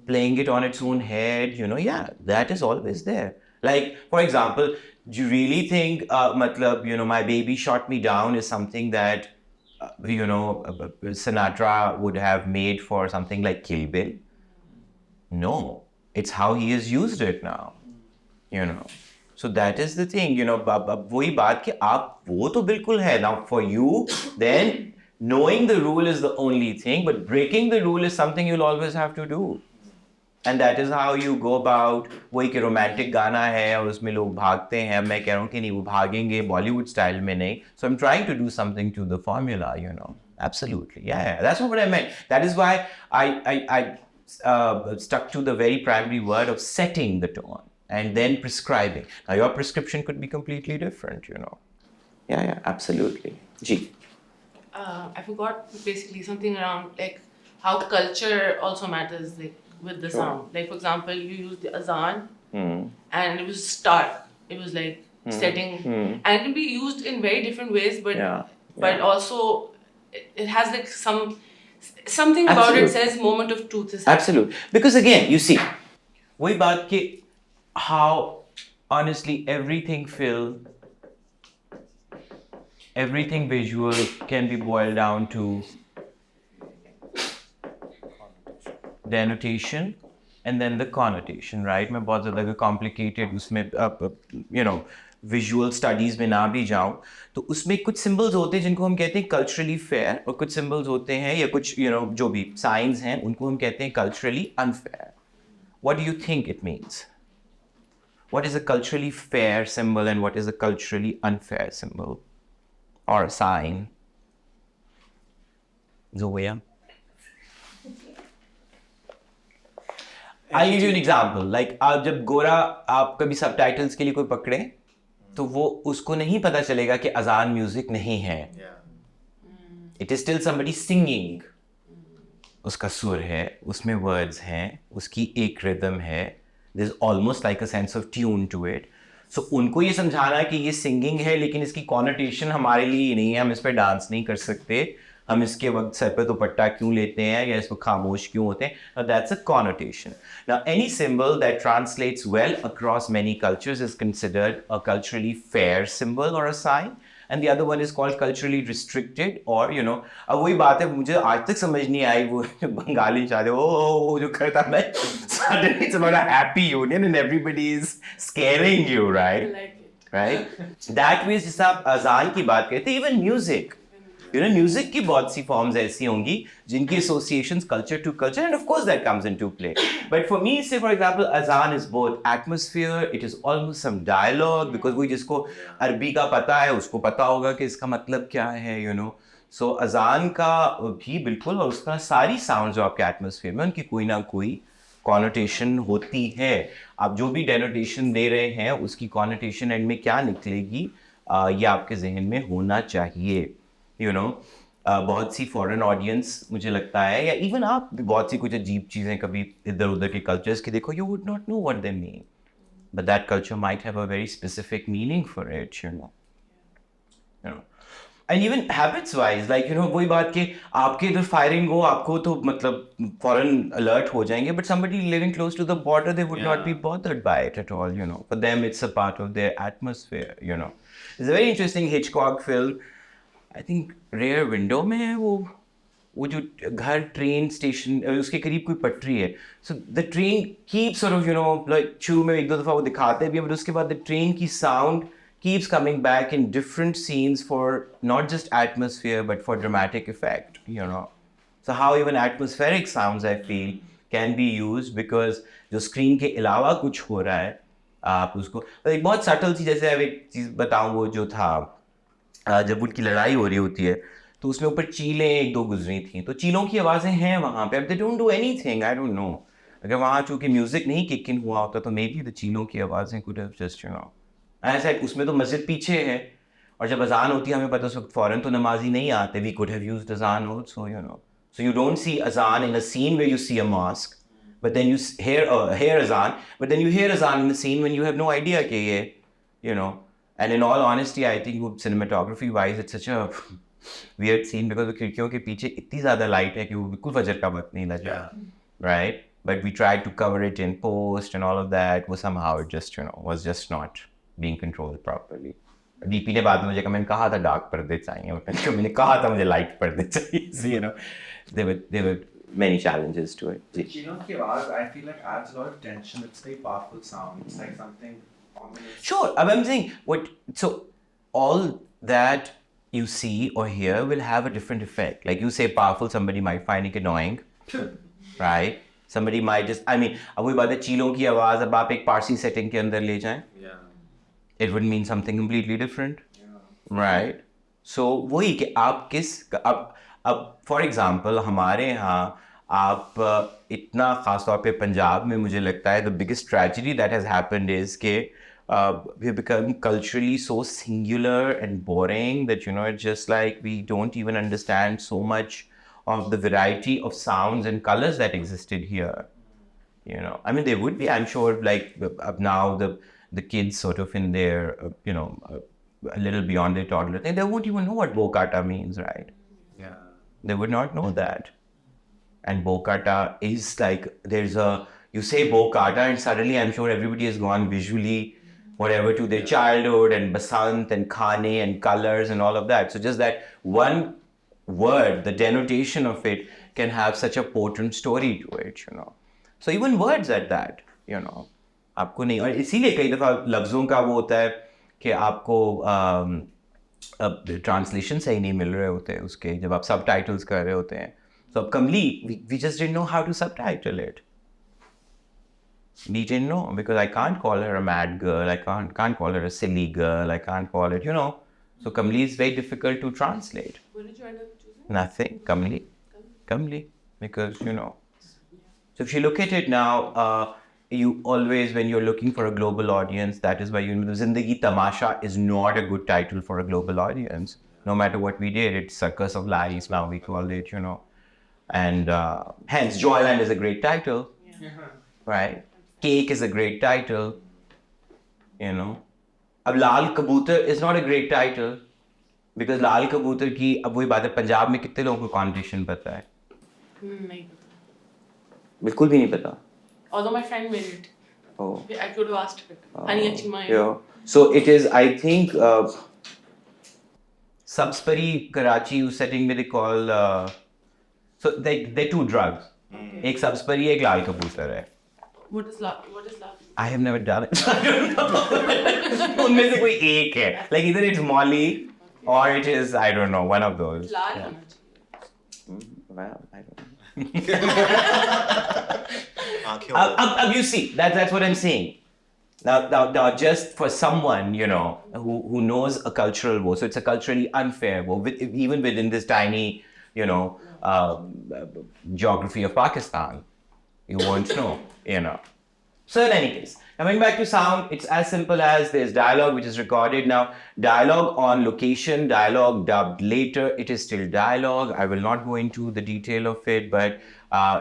S1: playing it on its own head. Yeah, that is always there. Like, for example, do you really think, my baby shot me down is something that, Sinatra would have made for something like Kill Bill? No, it's how he has used it now, So that is the thing, अब वही बात कि आप वो तो बिल्कुल है. Now for you, then knowing the rule is the only thing, but breaking the rule is something you'll always have to do. And that is how you go about. वही कि रोमांटिक गाना है और उसमें लोग भागते हैं. मैं कह रहा हूँ कि नहीं, वो भागेंगे बॉलीवुड स्टाइल में नहीं. So I'm trying to do something to the formula, Absolutely, yeah. That's not what I meant. That is why I stuck to the very primary word of setting the tone and then prescribing. Now your prescription could be completely different, Yeah, absolutely. G.
S9: I forgot basically something around like how culture also matters. Like with the sound. Like for example, you use the azan, and it was start. It was like setting, and it can be used in very different ways. But also, it has like something about it says moment of truth.
S1: Absolutely. Because again, you see, वही बात कि how honestly everything film, everything visual can be boiled down to denotation and then the connotation, right? मैं बहुत ज़्यादा complicated उसमें visual studies में ना भी जाऊँ तो उसमें कुछ symbols होते हैं जिनको हम कहते हैं culturally fair और कुछ symbols होते हैं या कुछ जो भी signs हैं उनको हम कहते हैं culturally unfair. What do you think it means? What is a culturally fair symbol and what is a culturally unfair symbol or a sign? Zoya? I'll give you an example. Like आप जब गोरा आप कभी subtitles के लिए कोई पकड़े तो वो उसको नहीं पता चलेगा कि अजान म्यूजिक नहीं है. It is still somebody singing. उसका सुर है, उसमें words हैं, उसकी एक rhythm है. There's almost like a sense of tune to it. So उनको ये समझाना है कि ये singing है लेकिन इसकी connotation हमारे लिए नहीं है, हम इस पर डांस नहीं कर सकते, हम इसके वक्त सर पे दुपट्टा क्यों लेते हैं या इसको खामोश क्यों होते हैं. Now that's a connotation. Now any symbol that translates well across many cultures is considered a culturally fair symbol or a sign. And the other one is called culturally restricted or अब वही बात है मुझे आज तक समझ नहीं आई वो बंगाली शादी वो जो करता है suddenly it's about a happy union and everybody is scaring you, right?
S9: I like it.
S1: Right? That way जिस आप अजान की बात करते हैं even music. Music की बहुत सी forms ऐसी होंगी जिनकी associations culture to culture and of course that comes into play. But for me, say for example, azan is both atmosphere, it is almost some dialogue because कोई जिसको अरबी का पता है उसको पता होगा कि इसका मतलब क्या है, So अजान का भी बिल्कुल और उसका सारी sounds जो आपके atmosphere में उनकी कोई ना कोई connotation होती है. आप जो भी denotation दे रहे हैं उसकी connotation end में क्या निकलेगी ये आपके जहन में होना चाहिए. बहुत सी फॉरेन ऑडियंस मुझे लगता है या इवन आप बहुत सी कुछ अजीब चीज़ें कभी इधर उधर के कल्चर्स की देखो you would not know what they mean but that culture might have a very specific meaning for it and even habits wise like वही बात कि आपके इधर फायरिंग हो आपको तो मतलब फॉरन अलर्ट हो जाएंगे but somebody living close to the border they would not be bothered by it at all. For them it's a part of their atmosphere. It's a very interesting Hitchcock film. I think rear window में है वो जो घर train station उसके करीब कोई पटरी है so the train keep sort of like शुरू में एक दो दफ़ा वो दिखाते भी हैं बट उसके बाद द ट्रेन की sound keeps coming back in different scenes for not just atmosphere but for dramatic effect. So how even atmospheric sounds I feel can be used because जो स्क्रीन के अलावा कुछ हो रहा है आप उसको एक बहुत सटल सी जैसे अब एक चीज़ बताऊँ वो जो था जब उनकी लड़ाई हो रही होती है तो उसमें ऊपर चीलें एक दो गुजरी थी तो चीलों की आवाज़ें हैं वहाँ पे अब they don't do anything I don't know अगर वहाँ चूँकि म्यूज़िक नहीं किक इन हुआ होता तो मे बी द चीलों की आवाज़ें कुड हैव जस्ट ऐसा उसमें तो मस्जिद पीछे है और जब अजान होती है हमें पता उस वक्त फ़ौरन तो नमाजी नहीं आते वी कुड हैव यूज्ड अजान also so you don't see azan in a scene where you see a mosque but then you hear azan but then you hear azan in a scene when you have no idea कि ये and in all honesty I think cinematography wise it's such a weird scene because वो खिड़कियों के पीछे इतनी ज़्यादा light है कि वो बिल्कुल फजर का वक्त नहीं लग रहा right but we tried to cover it in post and all of that was somehow it just was just not being controlled properly. DP ने बाद में मुझे कहा मैंने कहा था डार्क पर्दे चाहिए मैंने कहा था मुझे लाइट पर्दे चाहिए so there were many challenges to it.
S8: की आवाज़ I feel like adds a lot of tension. It's very powerful sound. It's like something ominous.
S1: Sure, I'm saying so all that you see or hear will have a different effect. Like you say powerful, somebody might find it annoying, right? Somebody might just अब वही बात है चीलों की आवाज़ अब आप एक Parsi setting के अंदर ले जाएं it would mean something completely different, right? So वही कि आप अब for example हमारे यहाँ आप इतना ख़ास तौर पे पंजाब में मुझे लगता है the biggest tragedy that has happened is कि we have become culturally so singular and boring that it's just like we don't even understand so much of the variety of sounds and colors that existed here. You know, I mean, they would be, I'm sure, like now the kids sort of in their, a little beyond their toddler thing, they won't even know what bokata means, right?
S6: Yeah.
S1: They would not know that. And bokata is like, you say bokata and suddenly I'm sure everybody has gone visually, whatever, to their childhood and basant and khane and colors and all of that. So just that one word, the denotation of it can have such a potent story to it, you know. So even words at that, you know, आपको नहीं, और इसीलिए कई दफ़ा लफ्ज़ों का वो होता है कि आपको अब ट्रांसलेशन सही नहीं मिल रहे होते उसके, जब आप सब टाइटल्स कर रहे होते हैं. So Kamli, we just didn't know how to subtitle it. We didn't know, because I can't call her a mad girl, I can't call her a silly girl, I can't call it, you know. So Kamli is very difficult to translate.
S9: What did you end up choosing?
S1: Nothing, Kamli, because, you know. So if you look at it now, you always, when you're looking for a global audience, that is why Zindagi Tamasha is not a good title for a global audience. No matter what we did, it's Circus of Lies now we call it, you know. And hence, Joyland is a great title, right? Cake is a great title, you know. Ab Lal Kabutar is not a great title, because Lal Kabutar ki, ab वही बात है, पंजाब में कितने लोगों को connotation पता है?
S9: नहीं पता.
S1: बिल्कुल भी नहीं पता.
S9: Although my friend made it.
S1: Oh.
S9: I could have asked her. Honey Achhi Mai.
S1: Yeah. So it is, I think, Sabspari, Karachi, उस setting में they call, so they're two drugs. एक Sabspari, एक लाल कबूतर है.
S9: What is love?
S1: I have never done it. I don't know. उनमें से कोई एक है. Like either it's Molly or it is, I don't know, one of those.
S9: Lal
S1: Yeah.
S9: होना चाहिए.
S1: Well, I don't know.
S6: आँखें
S1: You see, that's what I'm saying. Now, just for someone, you know, who knows a cultural war, so it's a culturally unfair war, even within this tiny, you know, geography of Pakistan, you won't know, you know. So in any case, coming back to sound, it's as simple as there's dialogue which is recorded. Now, dialogue on location, dialogue dubbed later, it is still dialogue. I will not go into the detail of it, but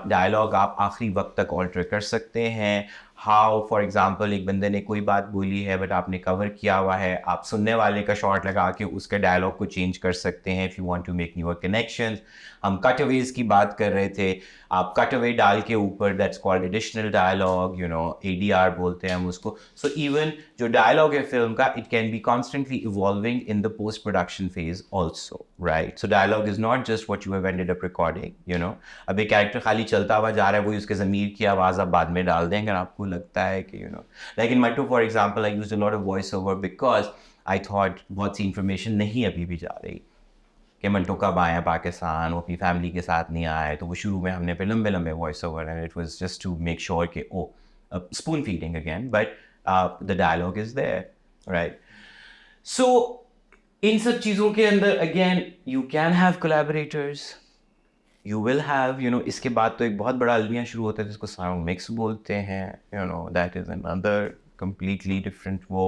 S1: dialogue आप आखिरी वक्त तक alter कर सकते हैं. How, for example, एक बंदे ने कोई बात बोली है but आपने cover किया हुआ है, आप सुनने वाले का short लगा के उसके dialogue को change कर सकते हैं if you want to make newer connections. हम cutaways की बात कर रहे थे, आप cutaway डाल के ऊपर, that's called additional dialogue, you know, ADR बोलते हैं हम उसको. So even जो dialogue है film का, it can be constantly evolving in the post-production phase also, right? So dialogue is not just what you have ended up recording, you know. अब एक character खाली चलता हुआ जा रहा है, वही उसके ज़मीर की आवाज़ आप बाद में डाल दें अगर आपको लगता है कि, you know. Like in Mattu, for example, I used a lot of voiceover because I thought बहुत सी information नहीं अभी भी जा रही. कि मंटो कब आया पाकिस्तान, वो अपनी फैमिली के साथ नहीं आए, तो वो शुरू में हमने पे लंबे लंबे voice over, and it was just to make sure कि spoon feeding again, but the dialogue is there, right. So इन सब चीज़ों के अंदर again you can have collaborators, you will have, you know. इसके बाद तो एक बहुत बड़ा अलमिया शुरू होता है जिसको साउंड मिक्स बोलते हैं, you know. That is another completely different. वो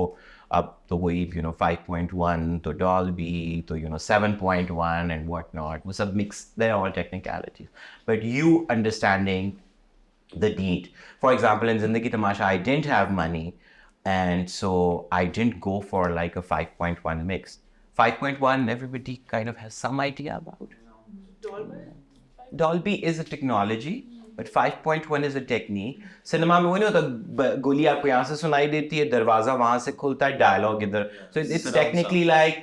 S1: अब तो वही, you know, 5.1 तो Dolby तो, you know, 7.1 and whatnot, वो सब mix, they're all technicalities, but you understanding the need. For example, in Zindagi Tamasha, I didn't have money, and so I didn't go for like a 5.1 mix. 5.1 everybody kind of has some idea about. Dolby is a technology, but 5.1 is a technique. Cinema में वो नहीं होता, गोली आपको यहाँ से सुनाई देती है, दरवाजा वहाँ से खुलता है, डायलॉग इधर. So it's technically like,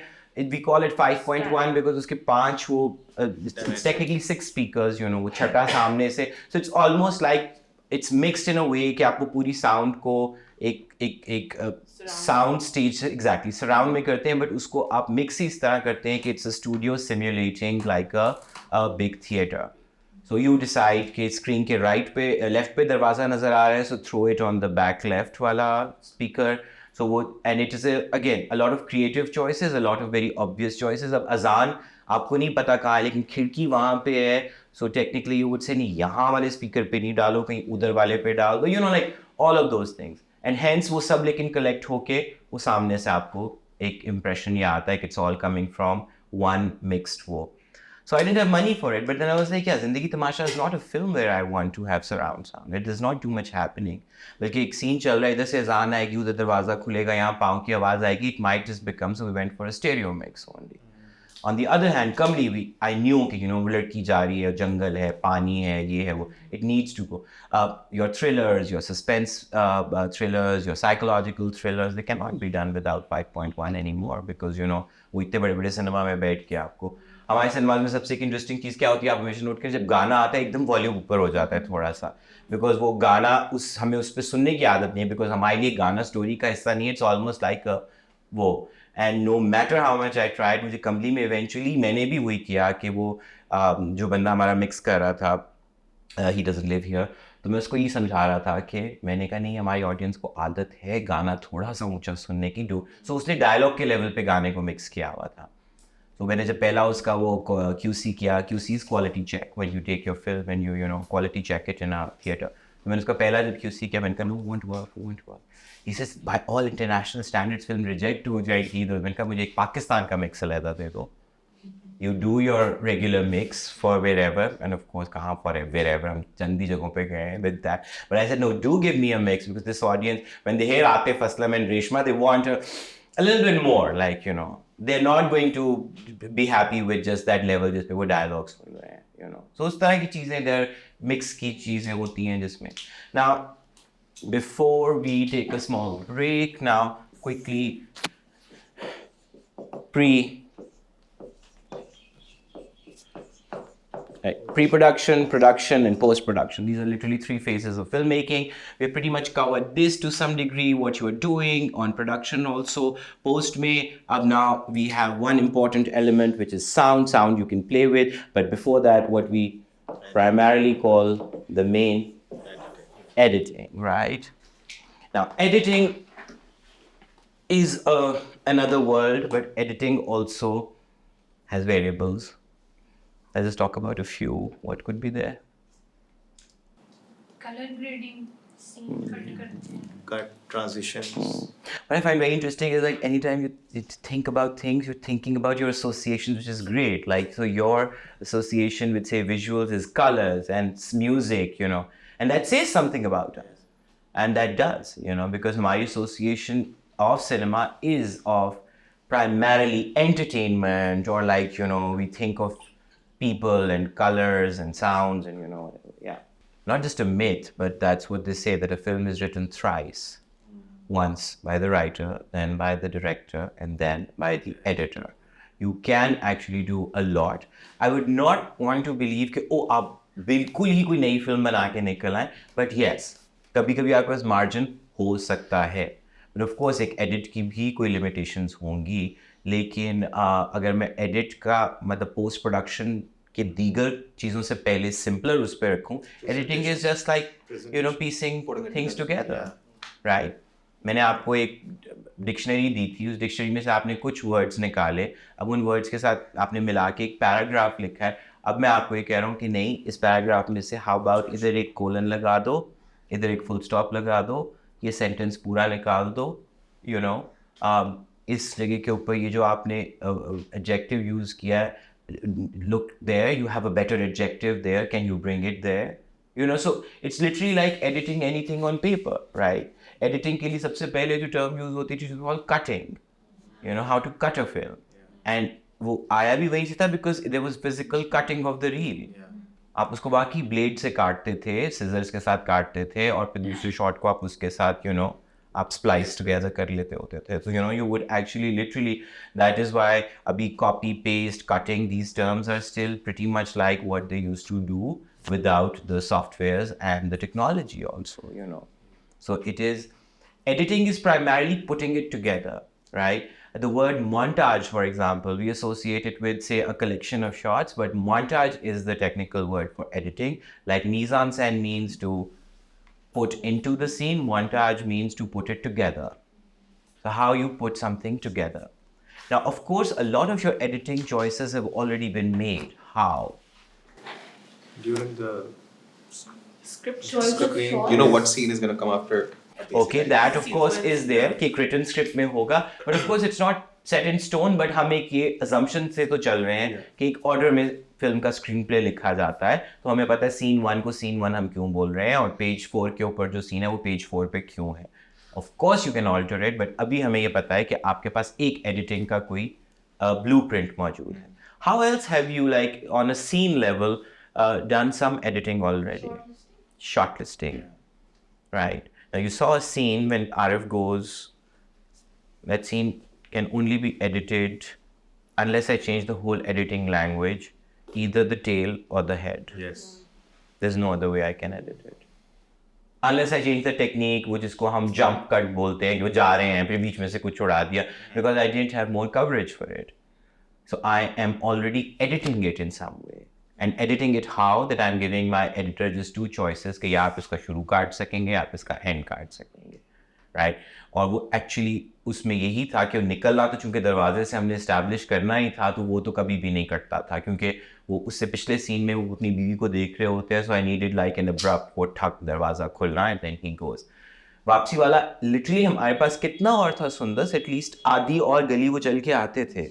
S1: we call it 5.1 because उसके 5 वो, it's technically 6 speakers, you know, वो छठा सामने से. So it's almost like it's mixed in a way कि आपको पूरी sound को एक sound stage, exactly, surround में करते हैं, but उसको आप mix इस तरह करते हैं कि it's a studio simulating like a big theater. So you decide कि screen के right पे, left पे दरवाज़ा नज़र आ रहा है, so throw it on the back left वाला speaker. So वो, and it is again a lot of creative choices, a lot of very obvious choices. अब अजान आपको नहीं पता कहाँ है, लेकिन खिड़की वहाँ पे है, so technically you would say नहीं यहाँ वाले speaker पे नहीं डालो, कहीं उधर वाले पे डाल दो, you know, like all of those things. And hence वो सब लेकिन collect होके वो सामने से आपको एक impression ये आता है कि it's all coming from one mixed वो. So I didn't have money for it, but then I was like, yeah, Zindagi Tamasha is not a film where I want to have surround sound. It is not too much happening. बल्कि एक scene चल रहा है, इधर से अजान आएगी, उधर दरवाजा खुलेगा, यहाँ पाँव की आवाज़ आएगी. It might just become, so we went for a stereo mix only. On the other hand, Kamli, I knew कि लड़की जा रही है, जंगल है, पानी है, ये है वो. It needs to go. Your thrillers, your suspense thrillers, your psychological thrillers, they cannot be done without 5.1 anymore because वो इतने बड़े-बड़े सिनेमा में बैठ के आपको हमारे सिनेमा में सबसे एक इंटरेस्टिंग चीज़ क्या होती है आप हमेशा नोट करें जब गाना आता है एकदम वॉल्यूम ऊपर हो जाता है थोड़ा सा बिकॉज वो गाना हमें उस पर सुनने की आदत नहीं है बिकॉज हमारे लिए गाना स्टोरी का हिस्सा नहीं है इट्स ऑलमोस्ट लाइक वो and no matter how much I tried मुझे कमली में इवेंचुअली मैंने भी वही किया कि वो जो बंदा हमारा मिक्स कर रहा था ही डजंट लिव हियर तो मैं उसको ये समझा रहा था कि मैंने कहा नहीं हमारी ऑडियंस को आदत है गाना थोड़ा सा ऊंचा सुनने की सो उसने डायलॉग के लेवल पे गाने को मिक्स किया हुआ था तो मैंने जब पहला उसका वो QC किया QC's quality check when you take your film and you quality check it in a theatre तो मैंने उसका पहला जब QC किया मैंने कहा no won't work he says by all international standards film reject हो जाएगी तो मैंने कहा मुझे एक पाकिस्तान का मिक्स अलहदा दे दो you do your regular mix for wherever and of course kahan for wherever I'm chandi jagahon pe gaye hain with that but I said no do give me a mix because this audience when they hear Atif Aslam and Reshma they want a little bit more like they're not going to be happy with just that level just wo dialogues sun rahe hain so us tarah ki cheezein there mix ki cheezein hoti hain jisme now before we take a small break now quickly pre-production, production, and post-production. These are literally 3 phases of filmmaking. We've pretty much covered this to some degree, what you are doing on production also. Post-May, now we have one important element, which is sound. Sound you can play with. But before that, what we primarily call the main editing, right? Now, editing is another world, but editing also has variables. Let's just talk about a few. What could be there?
S5: Color grading, scene
S6: cut transitions.
S1: What I find very interesting is like anytime you think about things, you're thinking about your associations, which is great. Like so, your association with say visuals is colors and music, and that says something about us, and that does, because my association of cinema is of primarily entertainment or like we think of people and colors and sounds and not just a myth but that's what they say that a film is written thrice once by the writer then by the director and then by the editor you can actually do a lot I would not want to believe कि आप बिल्कुल ही कोई नई film बना के निकल आए but yes कभी-कभी आपके पास मार्जिन हो सकता है but of course एक एडिट की भी कोई limitations होंगी लेकिन अगर मैं एडिट का मतलब पोस्ट प्रोडक्शन के दीगर चीज़ों से पहले सिंपलर उस पर रखूँ editing is just like piecing things together right मैंने आपको एक डिक्शनरी दी थी उस डिक्शनरी में से आपने कुछ वर्ड्स निकाले अब उन वर्ड्स के साथ आपने मिला के एक पैराग्राफ लिखा है अब मैं आपको ये कह रहा हूँ कि नहीं इस पैराग्राफ में से हाउ अबाउट इधर एक कोलन लगा दो इधर एक फुल स्टॉप लगा दो ये सेंटेंस पूरा निकाल दो इस जगह के ऊपर ये जो आपने एडजेक्टिव यूज़ किया है look there you have a better adjective there can you bring it there so it's literally like editing anything on paper right editing के लिए सबसे पहले जो term use होती थी called cutting how to cut a film and वो आया भी वहीं से था because there was physical cutting of the reel आप उसको बाकी ब्लेड से काटते थे सिजर्स के साथ काटते थे और फिर दूसरे शॉट को आप उसके साथ आप splice together कर लेते होते थे so you would actually literally that is why abhi copy paste cutting these terms are still pretty much like what they used to do without the softwares and the technology also so it is editing is primarily putting it together right the word montage for example we associate it with say a collection of shots but montage is the technical word for editing like mise en scène means to put into the scene montage means to put it together so how you put something together now of course a lot of your editing choices have already been made how
S6: During the
S5: script
S6: scripting what scene is going to come after
S1: okay that of course is there कि written script में होगा but of course it's not set in stone, but हम एक ये assumption से तो चल रहे हैं कि एक order में फिल्म का स्क्रीन प्ले लिखा जाता है, तो हमें पता है सीन 1 को सीन 1 हम क्यों बोल रहे हैं और पेज 4 के ऊपर जो सीन है वो पेज 4 पे क्यों है. Of course you can alter it, but अभी हमें ये पता है कि आपके पास एक एडिटिंग का कोई blueprint मौजूद है. How else have you, like on a scene level, done some editing already? Shortlisting. Right. Now you saw a scene when Arif goes, that scene can only be edited unless I change the whole editing language, either the tail or the head.
S6: Yes.
S1: There's no other way I can edit it. Unless I change the technique, वो जिसको हम jump cut बोलते हैं, कि वो जा रहे हैं फिर बीच में से कुछ उड़ा दिया, because I didn't have more coverage for it. So I am already editing it in some way. And editing it how? That I'm giving my editor just two choices कि या आप इसका शुरू काट सकेंगे या आप इसका end काट सकेंगे. Right? और वो actually उसमें यही था कि वो निकलना तो चूंकि दरवाजे से हमने establish करना ही था, तो वो तो कभी भी नहीं कटता था क्योंकि वो उससे पिछले सीन में वो अपनी बीवी को देख रहे होते हैं. So I needed like an abrupt वो ठक दरवाजा खुलना and then he goes. वापसी वाला लिटरली हमारे पास कितना और था सुंदर, एटलीस्ट आधी और गली वो चल के आते थे.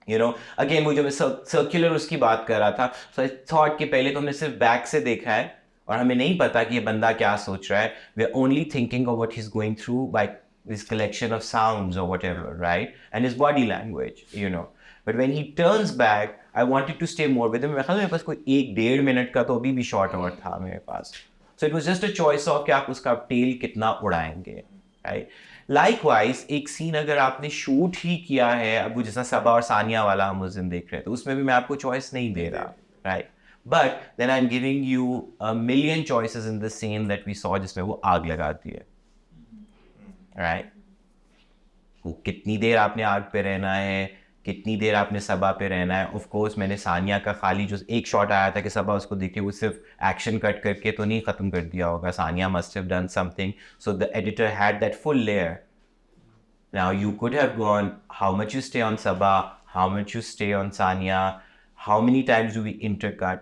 S1: You know, again वो जो मैं सर्कुलर उसकी बात कर रहा था, so I thought कि पहले तो हमने सिर्फ बैक से देखा है और हमें नहीं पता कि ये बंदा क्या सोच रहा है. We are only thinking of what he's going through by this collection of sounds or whatever, right? And his body language, you know. But when he turns back, I wanted to stay more with him. मेरे पास कोई 1-1.5 minute का तो अभी भी shot और था मेरे पास. So it was just a choice of कि आप उसका टेल कितना उड़ाएंगे, right? Likewise, एक सीन अगर आपने शूट ही किया है, अब वो जैसा सबा और सानिया वाला हम उस दिन देख रहे हैं, तो उसमें भी मैं आपको चॉइस नहीं दे रहा, right? But then I'm giving you a million choices in the scene that we saw जिसमें वो आग लगाती है, right? वो कितनी देर आपने आग पे रहना है, कितनी देर आपने सबा पे रहना है. ऑफ कोर्स मैंने सानिया का खाली जो एक शॉट आया था कि सबा उसको देखे, वो सिर्फ एक्शन कट करके तो नहीं ख़त्म कर दिया होगा. Sania must have done something, so the editor had that full layer. Now you could have gone how much you stay on Saba, how much you stay on Sania, how many times do we intercut.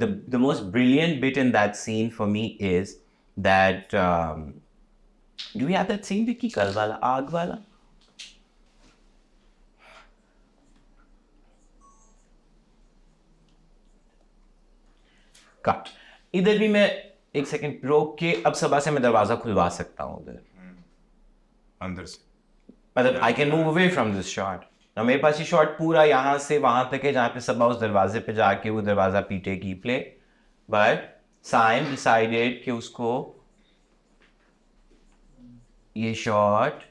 S1: The most brilliant bit in that scene for me is that do we have that scene Vicky kal wala aag wala? Cut. इधर भी मैं एक second रोक के अब सबा से मैं दरवाजा खुलवा सकता हूँ उधर
S6: अंदर से,
S1: मतलब I can move away from this shot. ना मेरे पास ये शॉट पूरा यहाँ से वहां तक है जहाँ पे सबा उस दरवाजे पे जाके वो दरवाजा पीटेगी प्ले. बट साइम डिसाइडेड कि उसको ये शॉट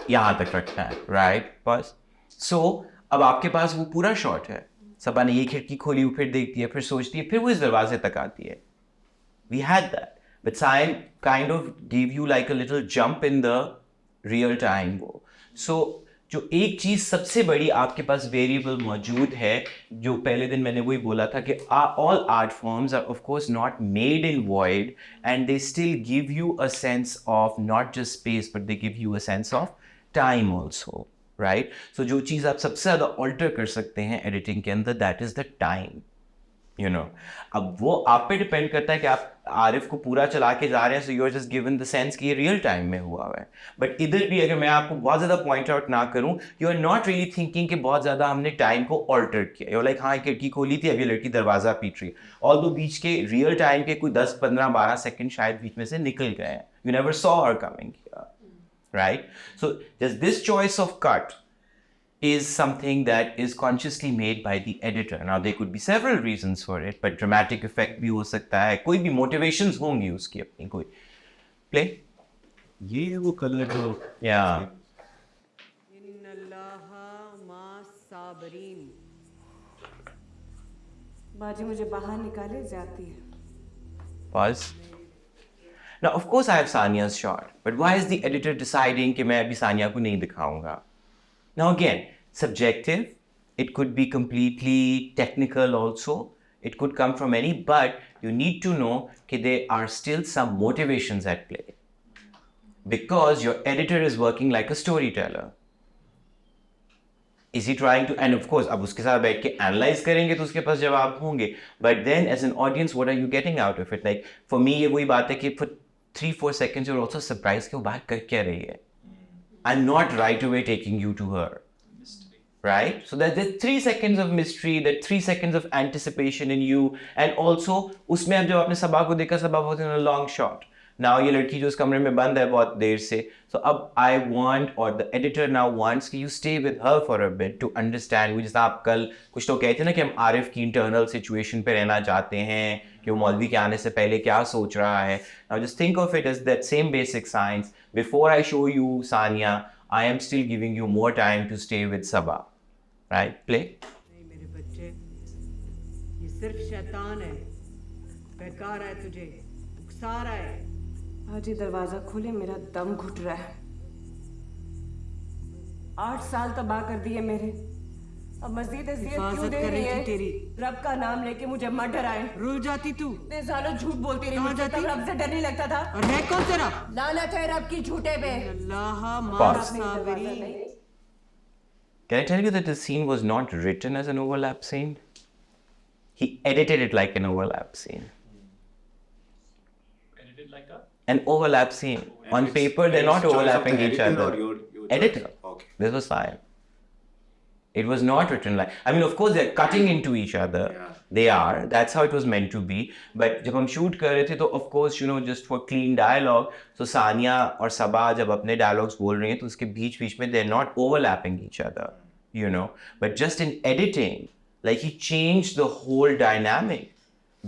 S1: यहाँ तक रखना है, राइट? बस सो अब आपके पास वो पूरा शॉट है. सबा ने ये खिड़की खोली, वो फिर देखती है, फिर सोचती है, फिर वो इस दरवाजे तक आती है. We had that, but sign kind of give you like a little jump in the real time. वो सो जो एक चीज़ सबसे बड़ी आपके पास वेरिएबल मौजूद है, जो पहले दिन मैंने वही बोला था कि all art forms are of course not made in void and they still give you a sense of not just space but they give you a sense of time also, right? So जो चीज़ आप सबसे ज़्यादा alter कर सकते हैं editing के अंदर, that is the time, you know. अब वो आप पे डिपेंड करता है कि आप आरिफ को पूरा चला के जा रहे हैं, so you are just given the sense कि ये रियल टाइम में हुआ है. बट इधर भी अगर मैं आपको बहुत ज़्यादा पॉइंट आउट ना करूँ, you are not really thinking कि बहुत ज़्यादा हमने टाइम को ऑल्टर किया. यू लाइक हाँ एक खिड़की खोली थी, अभी लड़की दरवाज़ा पीट रही है, ऑल दो बीच के रियल टाइम के कोई 10-15-12 सेकेंड शायद बीच में से निकल गए हैं. You never saw her coming here, right? So just this choice of cut is something that is consciously made by the editor. Now there could be several reasons for it, but dramatic effect भी हो सकता है, कोई भी motivations होंगी उसकी अपनी कोई. Play?
S6: ये है वो कलर जो
S1: Yeah.
S10: बाजी मुझे बाहर निकाले जाती है.
S1: Pause. Now of course I have Sania's shot, but why is the editor deciding कि मैं अभी सानिया को नहीं दिखाऊंगा? Now again, subjective, it could be completely technical also, it could come from any, but you need to know that there are still some motivations at play because your editor is working like a storyteller. Is he trying to, and of course, अब उसके साथ बैठ के analyze करेंगे तो उसके पास जवाब होंगे. But then as an audience, what are you getting out of it? Like, for me, ये वही बात है कि for 3-4 seconds, you're also surprised कि वो बात कर क्या रही है. I'm not right away taking you to her. Right? So there's 3 seconds of mystery, that 3 seconds of anticipation in you. And also, उसमें अब जब आपने सबा को देखा, सबा was in a long shot. Now ये लड़की जो इस कमरे में बंद है बहुत देर से, so अब I want, or the editor now wants कि you stay with her for a bit to understand. वो जैसा आप कल कुछ तो कहते हैं ना कि हम आरिफ की internal situation पे रहना चाहते हैं, कि वो मौलवी के आने से पहले क्या सोच रहा है. Now just think of it as that same basic science. Before I show you Sania, I am still giving you more time to stay with Sabah. Right? Play.
S10: नहीं मेरे बच्चे, ये सिर्फ शैतान है, बहका रहा है तुझे, उकसा रहा है. आज ये दरवाजा खोले, मेरा दम घुट रहा है. 8 साल तबाह कर दिए मेरे. अब मजीद अज़ियत क्यों दे रही है? तेरी रब का नाम लेके मुझे मत डराए. रुल जाती तू. इतने सालों झूठ बोलती रही, मुझे तब रब से डर नहीं लगता था. और मैं कौन तेरा? लानत है रब की झूठे पे. अल्लाह मार Sabri.
S1: Can I tell you that the scene was not written as an overlap scene? He edited it like an overlap scene.
S2: Edited like a?
S1: An overlap scene. On paper, they're not overlapping each other. Editor.
S6: Okay.
S1: This was fine. It was not written like. I mean, of course, they're cutting into each other.
S6: Yeah.
S1: They are. That's how it was meant to be. But जब हम shoot कर रहे थे तो of course, you know, just for clean dialogue, so Sania और सबा जब अपने dialogues बोल रही हैं तो उसके बीच में they're not overlapping each other, you know. But just in editing, like he changed the whole dynamic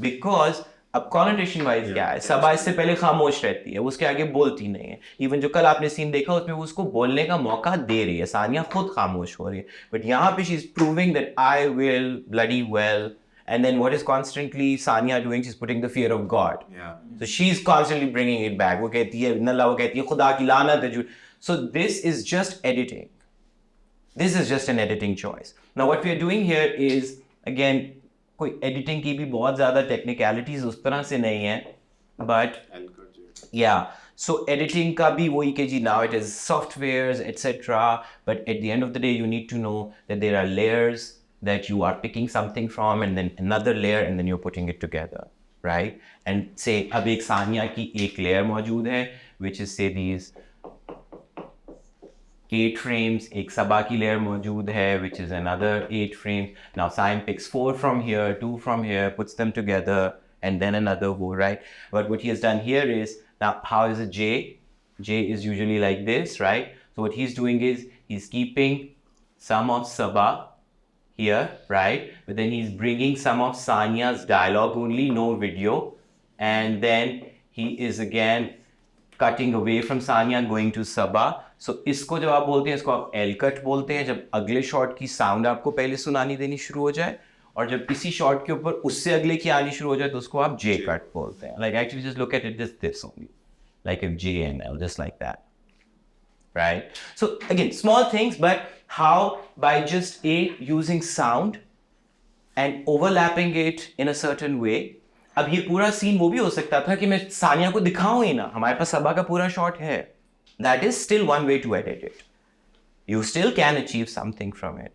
S1: because अब कॉन्टेशन वाइज क्या है, सबा इससे पहले खामोश रहती है, उसके आगे बोलती नहीं है. इवन जो कल आपने सीन देखा उसमें वो उसको बोलने का मौका दे रही है, सानिया खुद खामोश हो रही है. बट यहाँ पे she is proving that I will bloody well. And then what is constantly Sania doing? She's putting the fear of God.
S6: Yeah.
S1: So she's constantly bringing it back. वो कहती है नल्ला, वो कहती है खुदा की लानत है. So this is just editing. This is just an editing choice. Now what we are doing here is, again, कोई editing की भी बहुत ज़्यादा technicalities उस तरह से नहीं है. But yeah, so editing का भी वही कि जी now it is softwares, etc. But at the end of the day, you need to know that there are layers that you are picking something from, and then another layer, and then you're putting it together, right? And say अब एक सानिया की एक layer मौजूद है, which is say these 8 frames. एक सबा की layer मौजूद है, which is another 8 frames. Now Saim picks 4 from here, 2 from here, puts them together, and then another 4, right? But what he has done here is, now how is a J? J is usually like this, right? So what he's doing is he's keeping some of Sabah here, right? But then he's bringing some of Sania's dialogue only, no video. And then he is again cutting away from Sania, going to Sabah. So इसको जब आप बोलते हैं, इसको आप L cut बोलते हैं, जब अगले शॉट की साउंड आपको पहले सुनानी देनी शुरू हो जाए, और जब इसी शॉट के ऊपर उससे अगले की आनी शुरू हो जाए तो उसको आप J cut बोलते हैं. Like actually just look at it just this only. Like if J and L, just like that. Right? So again, small things, but how by just using sound and overlapping it in a certain way. अब ये पूरा scene वो भी हो सकता था कि मैं सानिया को दिखाऊं ही ना, हमारे पास सबा का पूरा शॉट है. That is still one way to edit it. You still can achieve something from it.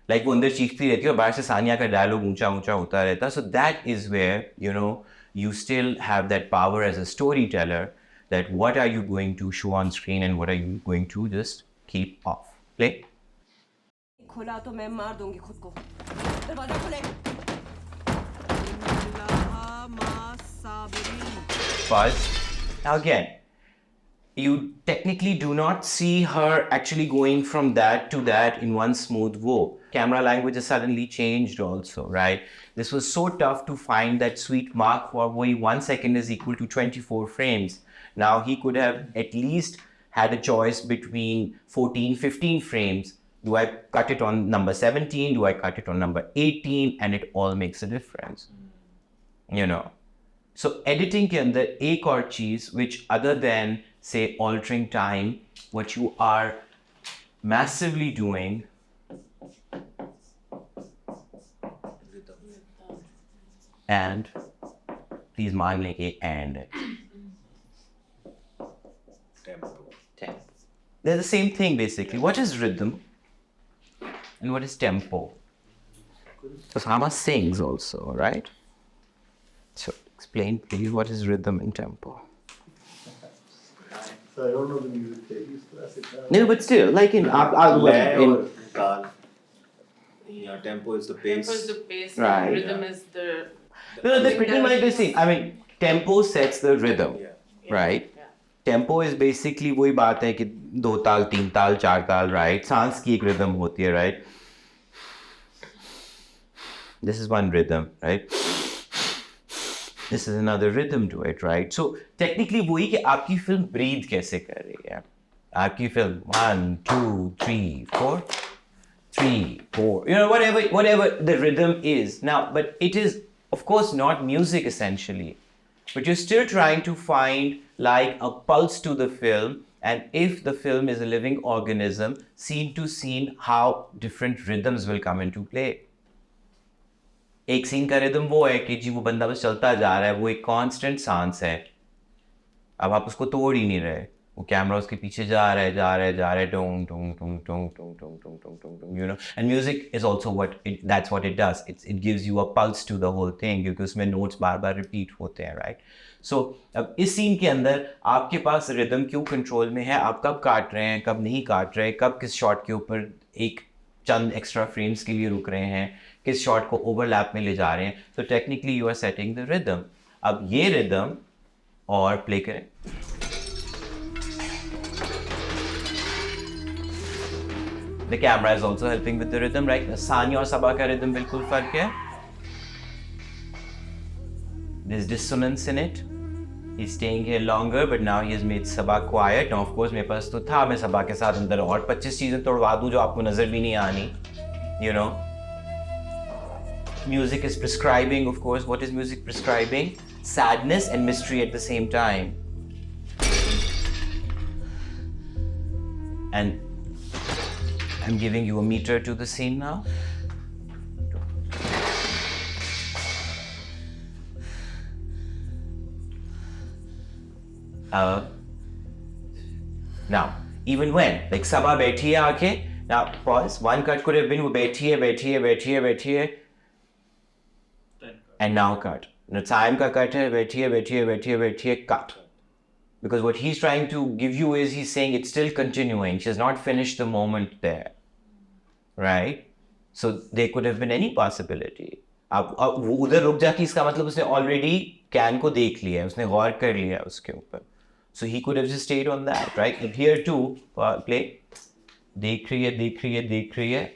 S1: Like वो अंदर चीखती रहती है और बाहर से सानिया का डायलॉग ऊंचा ऊंचा होता रहता. So that is where, you know, you still have that power as a storyteller, that what are you going to show on screen and what are you going to just keep off. Play.
S10: खुला तो मैं मार दूंगी खुद को. दरवाजा खुले.
S1: Pause. Now again, you technically do not see her actually going from that to that in one smooth go. Camera language has suddenly changed also, right? This was so tough to find that sweet mark for why 1 second is equal to 24 frames. Now he could have at least had a choice between 14, 15 frames. Do I cut it on number 17? Do I cut it on number 18? And it all makes a difference, you know. So editing के अंदर एक और चीज, which other than say altering time, what you are massively doing and please मान लेंगे and tempo. They're the same thing basically. What is rhythm? and what is tempo? So Sarmad sings also, right? So explain please what is rhythm and tempo.
S4: So I don't know the music theories, classic.
S1: No, but still, like in
S6: Yeah, tempo is the pace.
S9: Tempo is the pace,
S1: Right.
S9: rhythm is the...
S1: no, they're pretty much the same. I mean, tempo sets the rhythm, right?
S9: Yeah.
S1: Tempo is basically वही बात है कि 2 ताल 3 ताल 4 ताल, right? सांस की एक rhythm होती है, right? This is one rhythm, right? This is another rhythm to it, right? So technically वही कि आपकी film breathe कैसे कर रही है? आपकी film 1, 2, 3, 4, 3, 4, you know, whatever the rhythm is. Now, but it is of course not music essentially, but you're still trying to find like a pulse to the film, and if the film is a living organism, scene to scene, how different rhythms will come into play. एक scene का rhythm वो है कि जी वो बंदा बस चलता जा रहा है, वो एक कांस्टेंट सांस है, अब आप उसको तोड़ ही नहीं रहे, वो कैमरा उसके पीछे जा रहा है Tong Tong Tong Tong Tong Tong Tong Tong Tong Tong, you know, and music is also that's what it does. It gives you a pulse to the whole thing क्योंकि उसमें नोट्स बार बार रिपीट होते हैं, राइट? सो अब इस सीन के अंदर आपके पास रिदम क्यों कंट्रोल में है, आप कब काट रहे हैं, कब नहीं काट रहे, कब किस शॉट के ऊपर एक चंद एक्स्ट्रा फ्रेम्स के लिए रुक रहे हैं, किस शॉट को ओवरलैप में ले जा रहे हैं, तो technically you are setting the rhythm. अब ये रिदम और प्ले करें. The camera is also helping with the rhythm, right? सानी और सबा का rhythm बिल्कुल फर्क है. There's dissonance in it. He's staying here longer, but now he has made Sabah quiet. Now, of course, मेरे पास तो था, मैं सबा के साथ अंदर और 25 चीज़ें तोड़वा दूँ जो आपको नज़र भी नहीं आनी. You know? Music is prescribing, of course. What is music prescribing? Sadness and mystery at the same time. And I'm giving you a meter to the scene now. Now, even when, like Sabah बैठी है आके, now pause, one cut could have been वो बैठी है, and now cut. Now time का cut है, बैठी है, cut. Because what he's trying to give you is he's saying it's still continuing. She's not finished the moment there. Right? So there could have been any possibility. अब वो उधर रुक जाती, इसका मतलब उसने already कैन को देख लिया है, उसने गौर कर लिया है उसके ऊपर. So he could have just stayed on that, right? And here too, play. देख रही है.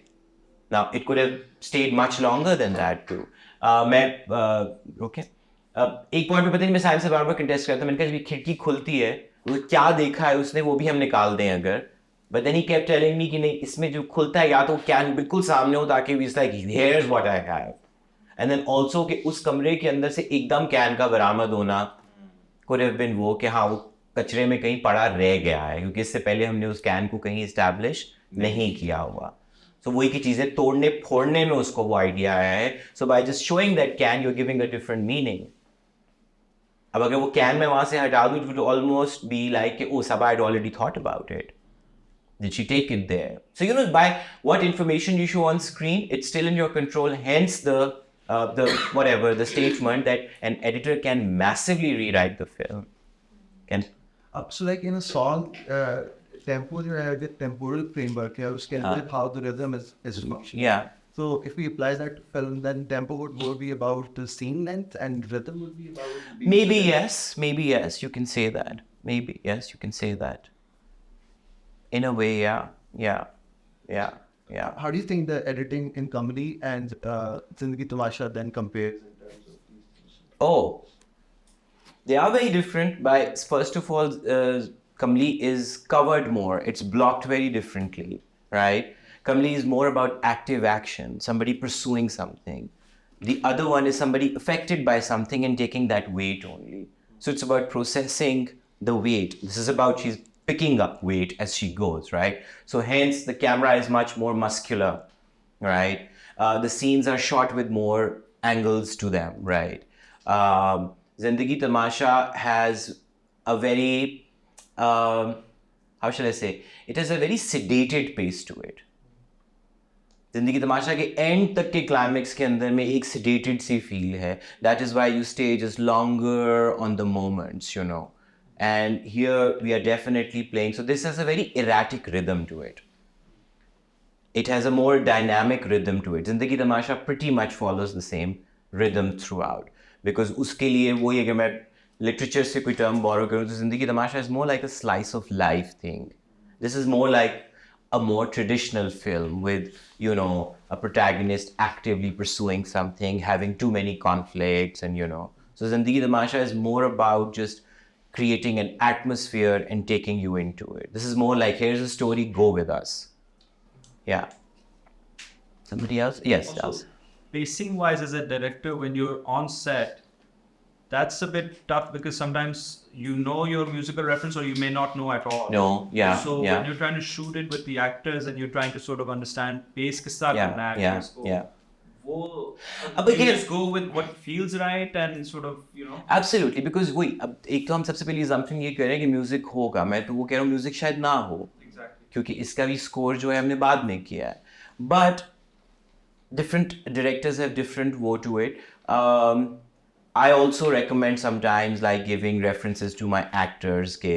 S1: Now it could have stayed much longer than that too. एक पॉइंट पे पता नहीं मैं साइम से बार कंटेस्ट करता, मैंने कहा जब खिड़की खुलती है वो क्या देखा है उसने वो भी हम निकाल दें अगर, but then he kept telling me कि नहीं इसमें जो खुलता है या तो कैन बिल्कुल सामने हो ताकि we is like here's what I have, and then also कि उस कमरे के अंदर से एकदम कैन का बरामद होना कुड हैव बीन वो कि हाँ वो कचरे में कहीं पड़ा रह गया है क्योंकि इससे पहले हमने उस कैन को कहीं इस्टेब्लिश नहीं किया हुआ. So वही की चीज़ें तोड़ने फोड़ने में उसको वो आइडिया आया है. So by just showing that can, you're giving a different meaning. अब अगर वो कैन में वहाँ से हटा दूँ, it would almost be like, oh, Sabah had already thought about it. Did she take it there? So you know, by what information you show on screen, it's still in your control. Hence the statement that an editor can massively rewrite the film.
S4: So like in a song, tempo जो है the temporal framework है उसके अंदर how the rhythm is functioning.
S1: Yeah.
S4: So if we apply that to film, then tempo would more be about the scene length and rhythm would be about.
S1: Maybe yes, you can say that. Maybe yes, you can say that. In a way, yeah.
S4: How do you think the editing in comedy and Zindagi Tamasha then compares in terms of these two?
S1: Oh, they are very different. First of all, Kamli is covered more. It's blocked very differently, right? Kamli is more about active action, somebody pursuing something. The other one is somebody affected by something and taking that weight only. So it's about processing the weight. This is about she's picking up weight as she goes, right? So hence the camera is much more muscular, right? The scenes are shot with more angles to them, right? Zindagi Tamasha has a very, how shall I say? It has a very sedated pace to it. जिंदगी तमाशा के and तक के climax के अंदर में एक sedated सी feel है. That is why you stay just longer on the moments, you know. And here we are definitely playing. So this has a very erratic rhythm to it. It has a more dynamic rhythm to it. Zindagi Tamasha pretty much follows the same rhythm throughout. Because uske liye wo ye कि मैं literature से कोई term borrow करूँ तो Zindagi Tamasha is more like a slice of life thing. This is more like a more traditional film with, you know, a protagonist actively pursuing something, having too many conflicts, and, you know. So Zindagi Tamasha is more about just creating an atmosphere and taking you into it. This is more like, here's a story, go with us. Yeah. Somebody else? Yes,
S2: also, pacing wise as a director, when you're on set, that's a bit tough because sometimes you know your musical reference or you may not know at all.
S1: No, yeah.
S2: So
S1: yeah.
S2: when you're trying to shoot it with the actors and you're trying to sort of understand pace ke saath karna hai actors ko, you just go with what feels right and sort of, you know.
S1: Absolutely, because वही अब एक तो हम सबसे पहले assumption ये कर रहे हैं कि म्यूजिक होगा. मैं तो वो कह रहा हूँ म्यूजिक शायद ना हो.
S2: Exactly.
S1: क्योंकि इसका भी स्कोर जो है हमने बाद में किया है. But different directors have different woe to it. I also recommend sometimes like giving references to my actors के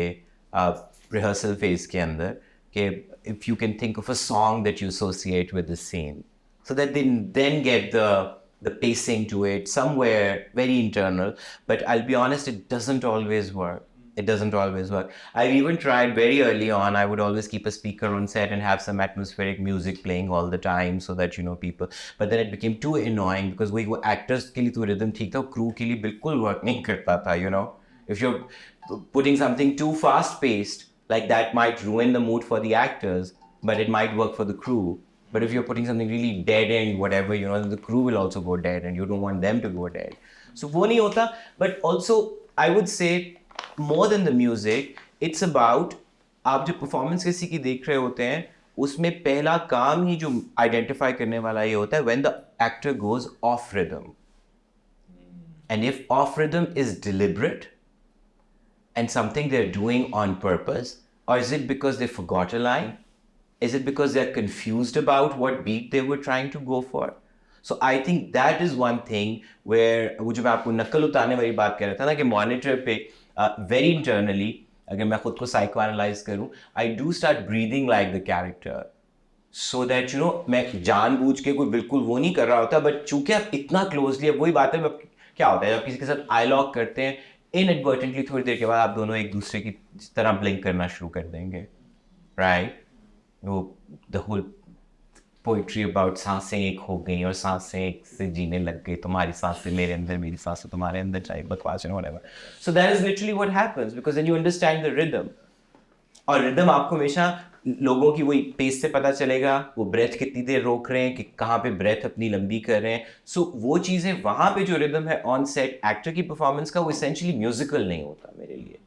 S1: rehearsal phase के अंदर कि if you can think of a song that you associate with the scene, so that they then get the pacing to it somewhere very internal. But I'll be honest, it doesn't always work. It doesn't always work. I've even tried very early on. I would always keep a speaker on set and have some atmospheric music playing all the time so that, you know, people. But then it became too annoying because वो actors के लिए तो rhythm ठीक था, crew के लिए बिल्कुल work नहीं करता था, you know. If you're putting something too fast-paced, like that might ruin the mood for the actors, but it might work for the crew. But if you're putting something really dead and whatever, you know, the crew will also go dead and you don't want them to go dead. So वो नहीं होता. But also, I would say, more than the music, it's about आप जो performance किसी की देख रहे होते हैं उसमें पहला काम ही जो identify करने वाला ये होता है when the actor goes off rhythm. And if off rhythm is deliberate and something they're doing on purpose, or is it because they forgot a line? Is it because they're confused about what beat they were trying to go for? So I think that is one thing where वो जो मैं आपको नकल उतारने वाली बात कह रहा था ना कि monitor पे very internally, अगर मैं खुद को psychoanalyze करूँ, I do start breathing like the character, so that, you know, मैं जानबूझ के कोई बिल्कुल वो नहीं कर रहा होता, but चूंकि आप इतना closely, अब वही बात है, क्या होता है जब किसी के साथ eye lock करते हैं, inadvertently थोड़ी देर के बाद आप दोनों एक दूसरे की तरह blink करना शुरू कर देंगे, right? वो the whole पोइट्री अबाउट सांसें एक हो गई और सांसें एक से जीने लग गई, तुम्हारी सांसें मेरे अंदर, मेरी सांसें तुम्हारे अंदर, चाहे बकवास है whatever. So that is literally what happens because then you understand the rhythm. और rhythm आपको हमेशा लोगों की वही पेस से पता चलेगा, वो ब्रेथ कितनी देर रोक रहे हैं, कि कहाँ पे ब्रेथ अपनी लंबी कर रहे हैं. So वो चीज़ें वहाँ पे जो rhythm है ऑन सेट एक्टर की परफॉर्मेंस का, वो essentially म्यूजिकल नहीं होता मेरे लिए.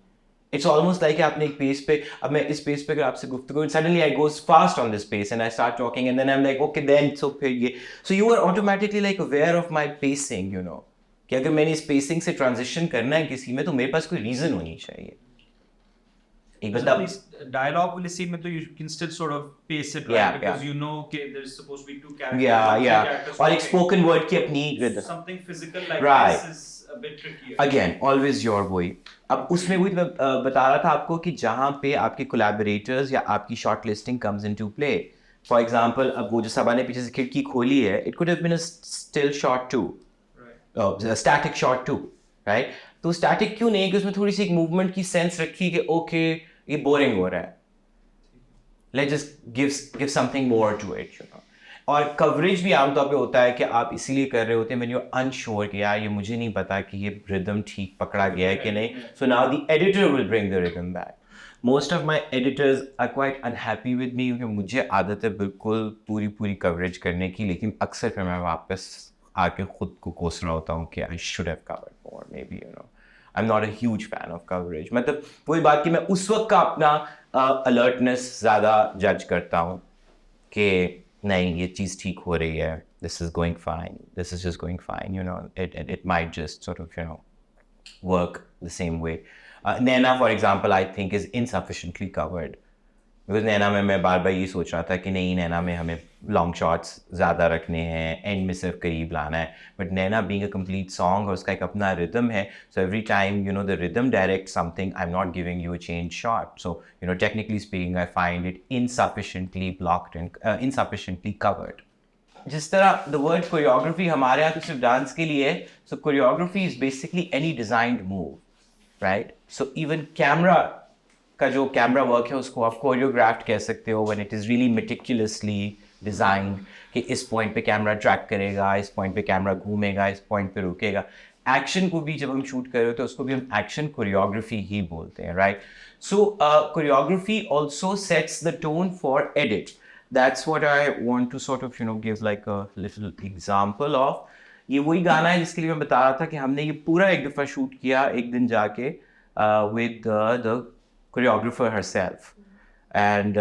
S1: It's almost like आपने एक पेस पे, अब मैं इस पेस पे अगर आपसे गुफ्तगू, suddenly I goes fast on this pace and I start talking and then I'm like, okay then, so फिर ये, so you are automatically like aware of my pacing, you know, कि अगर मैंने इस pacing से transition करना है किसी में तो मेरे पास कोई reason होनी चाहिए. एक बंदा
S2: dialogue वाले scene में तो you can still sort of pace it, right? Because you know okay there's supposed to be two characters.
S1: Yeah. और एक spoken word की अपनी rhythm.
S2: Something physical like this is a bit trickier.
S1: Again, always your way. अब उसमें वही मैं बता रहा था आपको कि जहाँ पे आपके collaborators या आपकी short listing comes into play. For example, अब वो जो सबा ने पीछे से खिड़की खोली है, it could have been a still shot too, a static shot too, right? तो static क्यों नहीं कि उसमें थोड़ी सी एक movement की sense रखी कि okay ये boring हो रहा है. Let's just give something more to it, you know. और कवरेज भी आमतौर पे होता है कि आप इसीलिए कर रहे होते हैं when you're unsure कि यार ये मुझे नहीं पता कि ये rhythm ठीक पकड़ा गया है कि नहीं. So now the editor will bring the rhythm back. Most of my editors are quite unhappy with me क्योंकि मुझे आदत है बिल्कुल पूरी कवरेज करने की, लेकिन अक्सर फिर मैं वापस आके खुद को कोस रहा होता हूँ कि I should have covered more maybe, you know. I'm not a huge fan of coverage. मतलब वही बात कि मैं उस वक्त का अपना alertness ज़्यादा जज करता हूँ कि नहीं ये चीज़ ठीक हो रही है, this is going fine, this is just going fine, you know, it might just sort of, you know, work the same way. Naina, for example, I think is insufficiently covered. Because Naina में मैं बार बार ये सोच रहा था कि नहीं, नैना में हमें लॉन्ग शॉट्स ज़्यादा रखने हैं, एंड में सिर्फ करीब लाना है, but Naina being a complete song और उसका एक अपना रिदम है, so every time the rhythm direct something, I am not giving you a change shot, so technically speaking I find it insufficiently blocked and insufficiently covered. जिस तरह the word choreography हमारे यहाँ तो सिर्फ डांस के लिए है, so choreography is basically any designed move, right? So even camera का जो कैमरा वर्क है उसको आप कोरियोग्राफ्ड कह सकते हो, when it is really meticulously designed कि इस पॉइंट पे कैमरा ट्रैक करेगा, इस पॉइंट पे कैमरा घूमेगा, इस पॉइंट पे रुकेगा. एक्शन को भी जब हम शूट कर रहे होते हैं उसको भी हम एक्शन कोरियोग्राफी ही बोलते हैं, right? So choreography also sets the tone for edit. That's what I want to sort of give like a little example of. ये वही गाना है जिसके लिए मैं बता रहा था कि हमने ये पूरा एक दफ़ा शूट किया एक दिन जाके with the choreographer herself and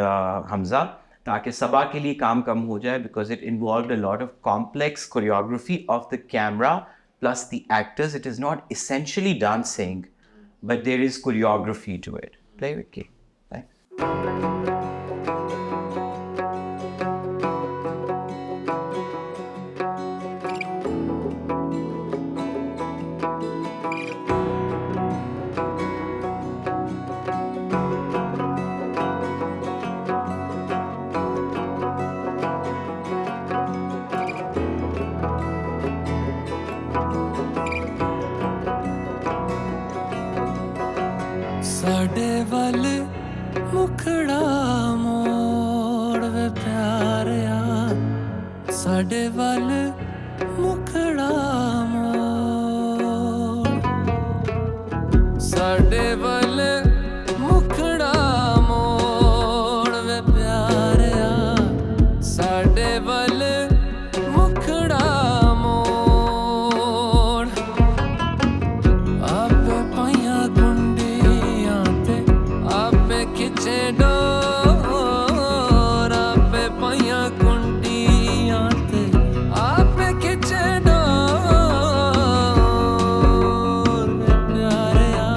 S1: Hamza, ताकि सबा के लिए काम कम हो जाए, because it involved a lot of complex choreography of the camera plus the actors. It is not essentially dancing, but there is choreography to it. Play with Kay. Thanks.
S11: साडे वाल मुखड़ा मोड़ वे प्यारिया, साडे वाल मुखड़ा मोड़, साडे वाल मुखड़ा मोड़ वे प्यारिया, साडे वाल मुखड़ा मोड़. आपे पाइया खिचे डोर, आपे पाइया कुंडियां ते आपे खिचे डोर. प्यारिया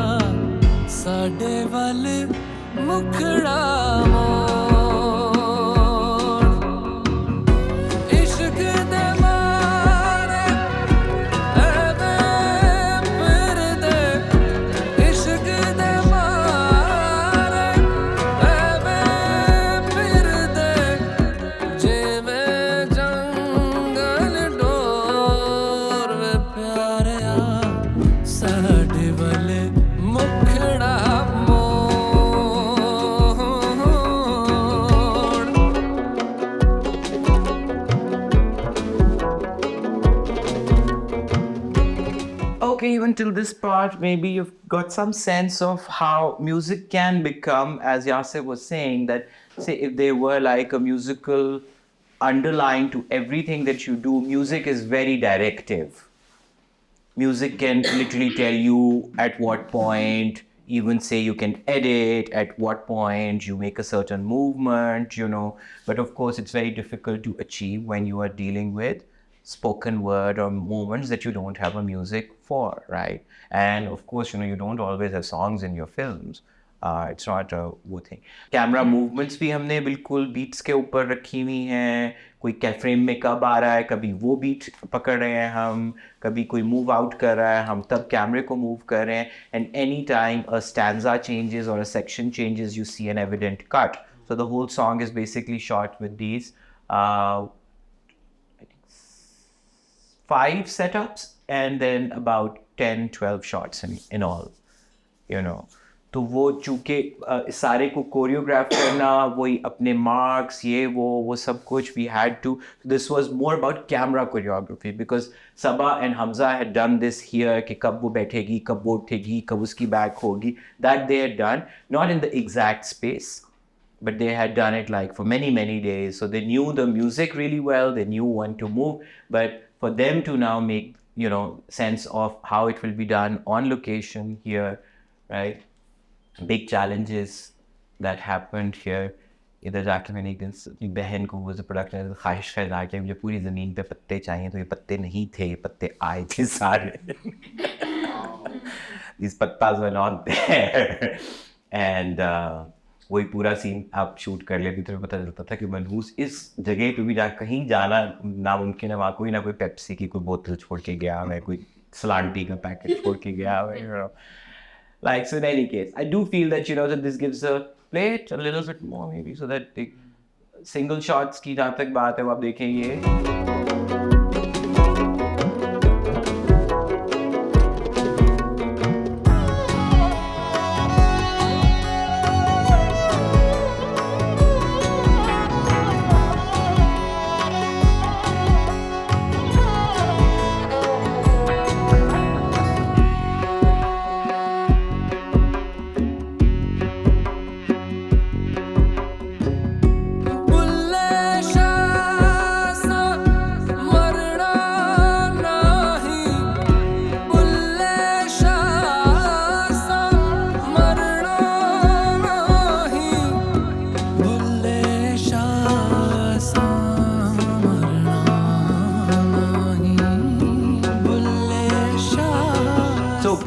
S11: साडे वाल मुखड़ा मोड़, इश्क दे मारे ऐवे फिरदे, इश्क दे
S1: Okay, even till this part, maybe you've got some sense of how music can become, as Yasir was saying, that say if there were like a musical underline to everything that you do, music is very directive. Music can literally tell you at what point, even say you can edit at what point you make a certain movement, but of course it's very difficult to achieve when you are dealing with spoken word or moments that you don't have a music for, right? And of course, you don't always have songs in your films. It's not a वो thing. Camera movements भी हमने बिल्कुल beats के ऊपर रखी हुई हैं. कोई फ्रेम में कब आ रहा है, कभी वो बीट पकड़ रहे हैं हम, कभी कोई मूव आउट कर रहा है, हम तब कैमरे को मूव कर रहे हैं. And any time a stanza changes or a section changes, you see an evident cut. So the whole song is basically shot with these 5 setups and then about 10-12 shots in all, तो वो चूँकि सारे को choreograph करना, वही अपने marks, ये वो सब कुछ we had to. This was more about camera choreography because Sabah and Hamza had done this here कि कब वो बैठेगी, कब वो उठेगी, कब उसकी बैक होगी. That they had done, not in the exact space, but they had done it like for many days. So they knew the music really well, they knew when to move, but for them to now make sense of how it will be done on location here, right? Big challenges that happened here. इधर जाके मैंने एक दिन अपनी बहन को वो product ख्वाहिश कर कि मुझे पूरी ज़मीन पे पत्ते चाहिए, तो ये पत्ते नहीं थे, ये पत्ते आए थे सारे. These pattas were not there. And वही पूरा सीन आप शूट कर लेते तो पता चलता था कि मनहूस इस जगह पे भी कहीं जाना नामुमकिन है, वहाँ कोई ना कोई पेप्सी की कोई बोतल छोड़ के गया है, कोई सलांटी का पैकेट छोड़ के गया है. Like, so in any case, I do feel that, that this gives a play it a little bit more maybe, so that the single shots की जहाँ तक बात है वो आप देखेंगे.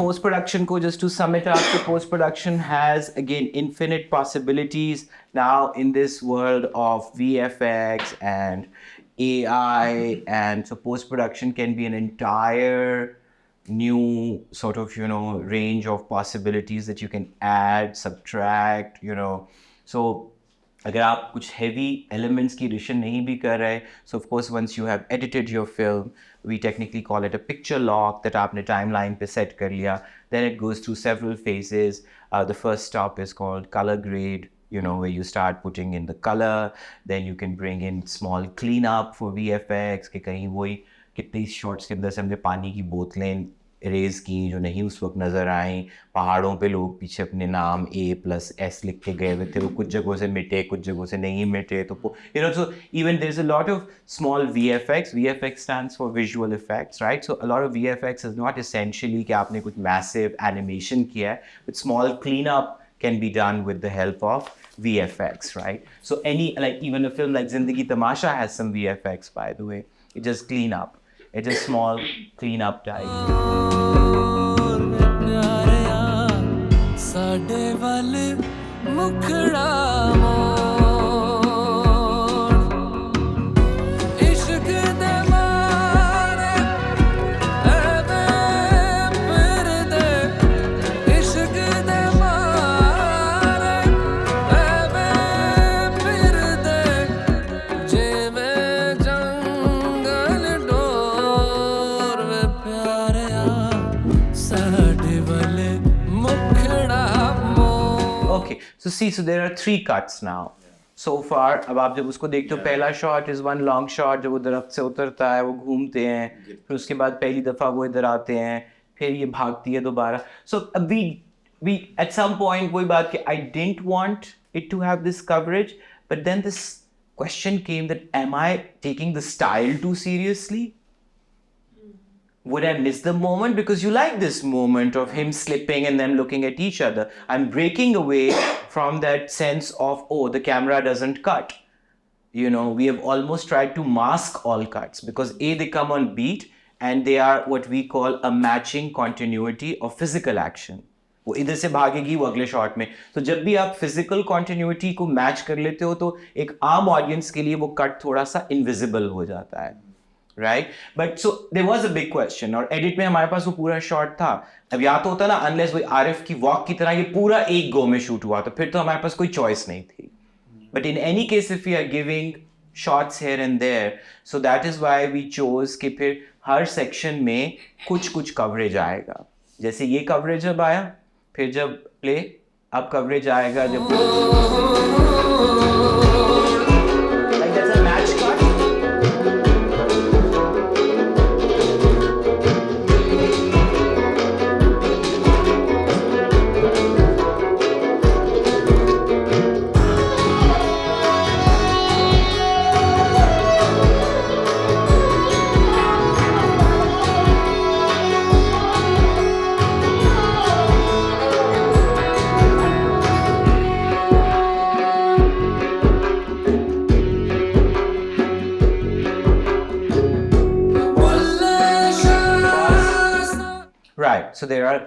S1: Post-production, just to sum it up, the post-production has again infinite possibilities now in this world of VFX and AI, and so post-production can be an entire new sort of range of possibilities that you can add, subtract, so अगर आप कुछ heavy elements की addition नहीं भी कर रहे, so of course once you have edited your film, we technically call it a picture lock that आपने timeline पे set कर लिया, then it goes through several phases. The first stop is called color grade, where you start putting in the color, then you can bring in small cleanup for VFX कि कहीं वही कितने shots के अंदर से हमने पानी की बोतलें इरेज की जो नहीं उस वक्त नज़र आई, पहाड़ों पे लोग पीछे अपने नाम A+S लिख के गए हुए थे, वो कुछ जगहों से मिटे कुछ जगहों से नहीं मिटे, तो so even there's a lot of small VFX stands for visual effects, right? So a lot of VFX is not essentially कि आपने कुछ massive animation किया है, but small cleanup can be done with the help of VFX, right? So even a film like Zindagi Tamasha has some VFX, by the way. It just clean up. It's a small cleanup type. So there are 3 cuts now. So far, अब आप जब उसको देखते हो, पहला shot is one long shot, जब वो दरख्त से उतरता है, वो घूमते हैं, फिर उसके बाद पहली दफ़ा वो इधर आते हैं, फिर ये भागती है दोबारा. So we at some point वही बात कि I didn't want it to have this coverage, but then this question came that am I taking the style too seriously? Would I miss the moment? Because you like this moment of him slipping and them looking at each other. I'm breaking away from that sense of, oh, the camera doesn't cut. We have almost tried to mask all cuts because they come on beat and they are what we call a matching continuity of physical action. वो इधर से भागेगी वो अगले shot में. तो जब भी आप फिजिकल कॉन्टिन्यूटी को मैच कर लेते हो तो एक आम ऑडियंस के लिए वो कट थोड़ा सा इनविजिबल हो जाता है. Right? But so there was a big question और edit में हमारे पास वो पूरा shot था. अब या तो होता ना unless वो आरिफ की walk की तरह ये पूरा एक go में shoot हुआ तो फिर तो हमारे पास कोई choice नहीं थी. But in any case if we are giving shots here and there, so that is why we chose कि फिर हर section में कुछ coverage आएगा. जैसे ये coverage जब आया, फिर जब play अब coverage आएगा जब So there are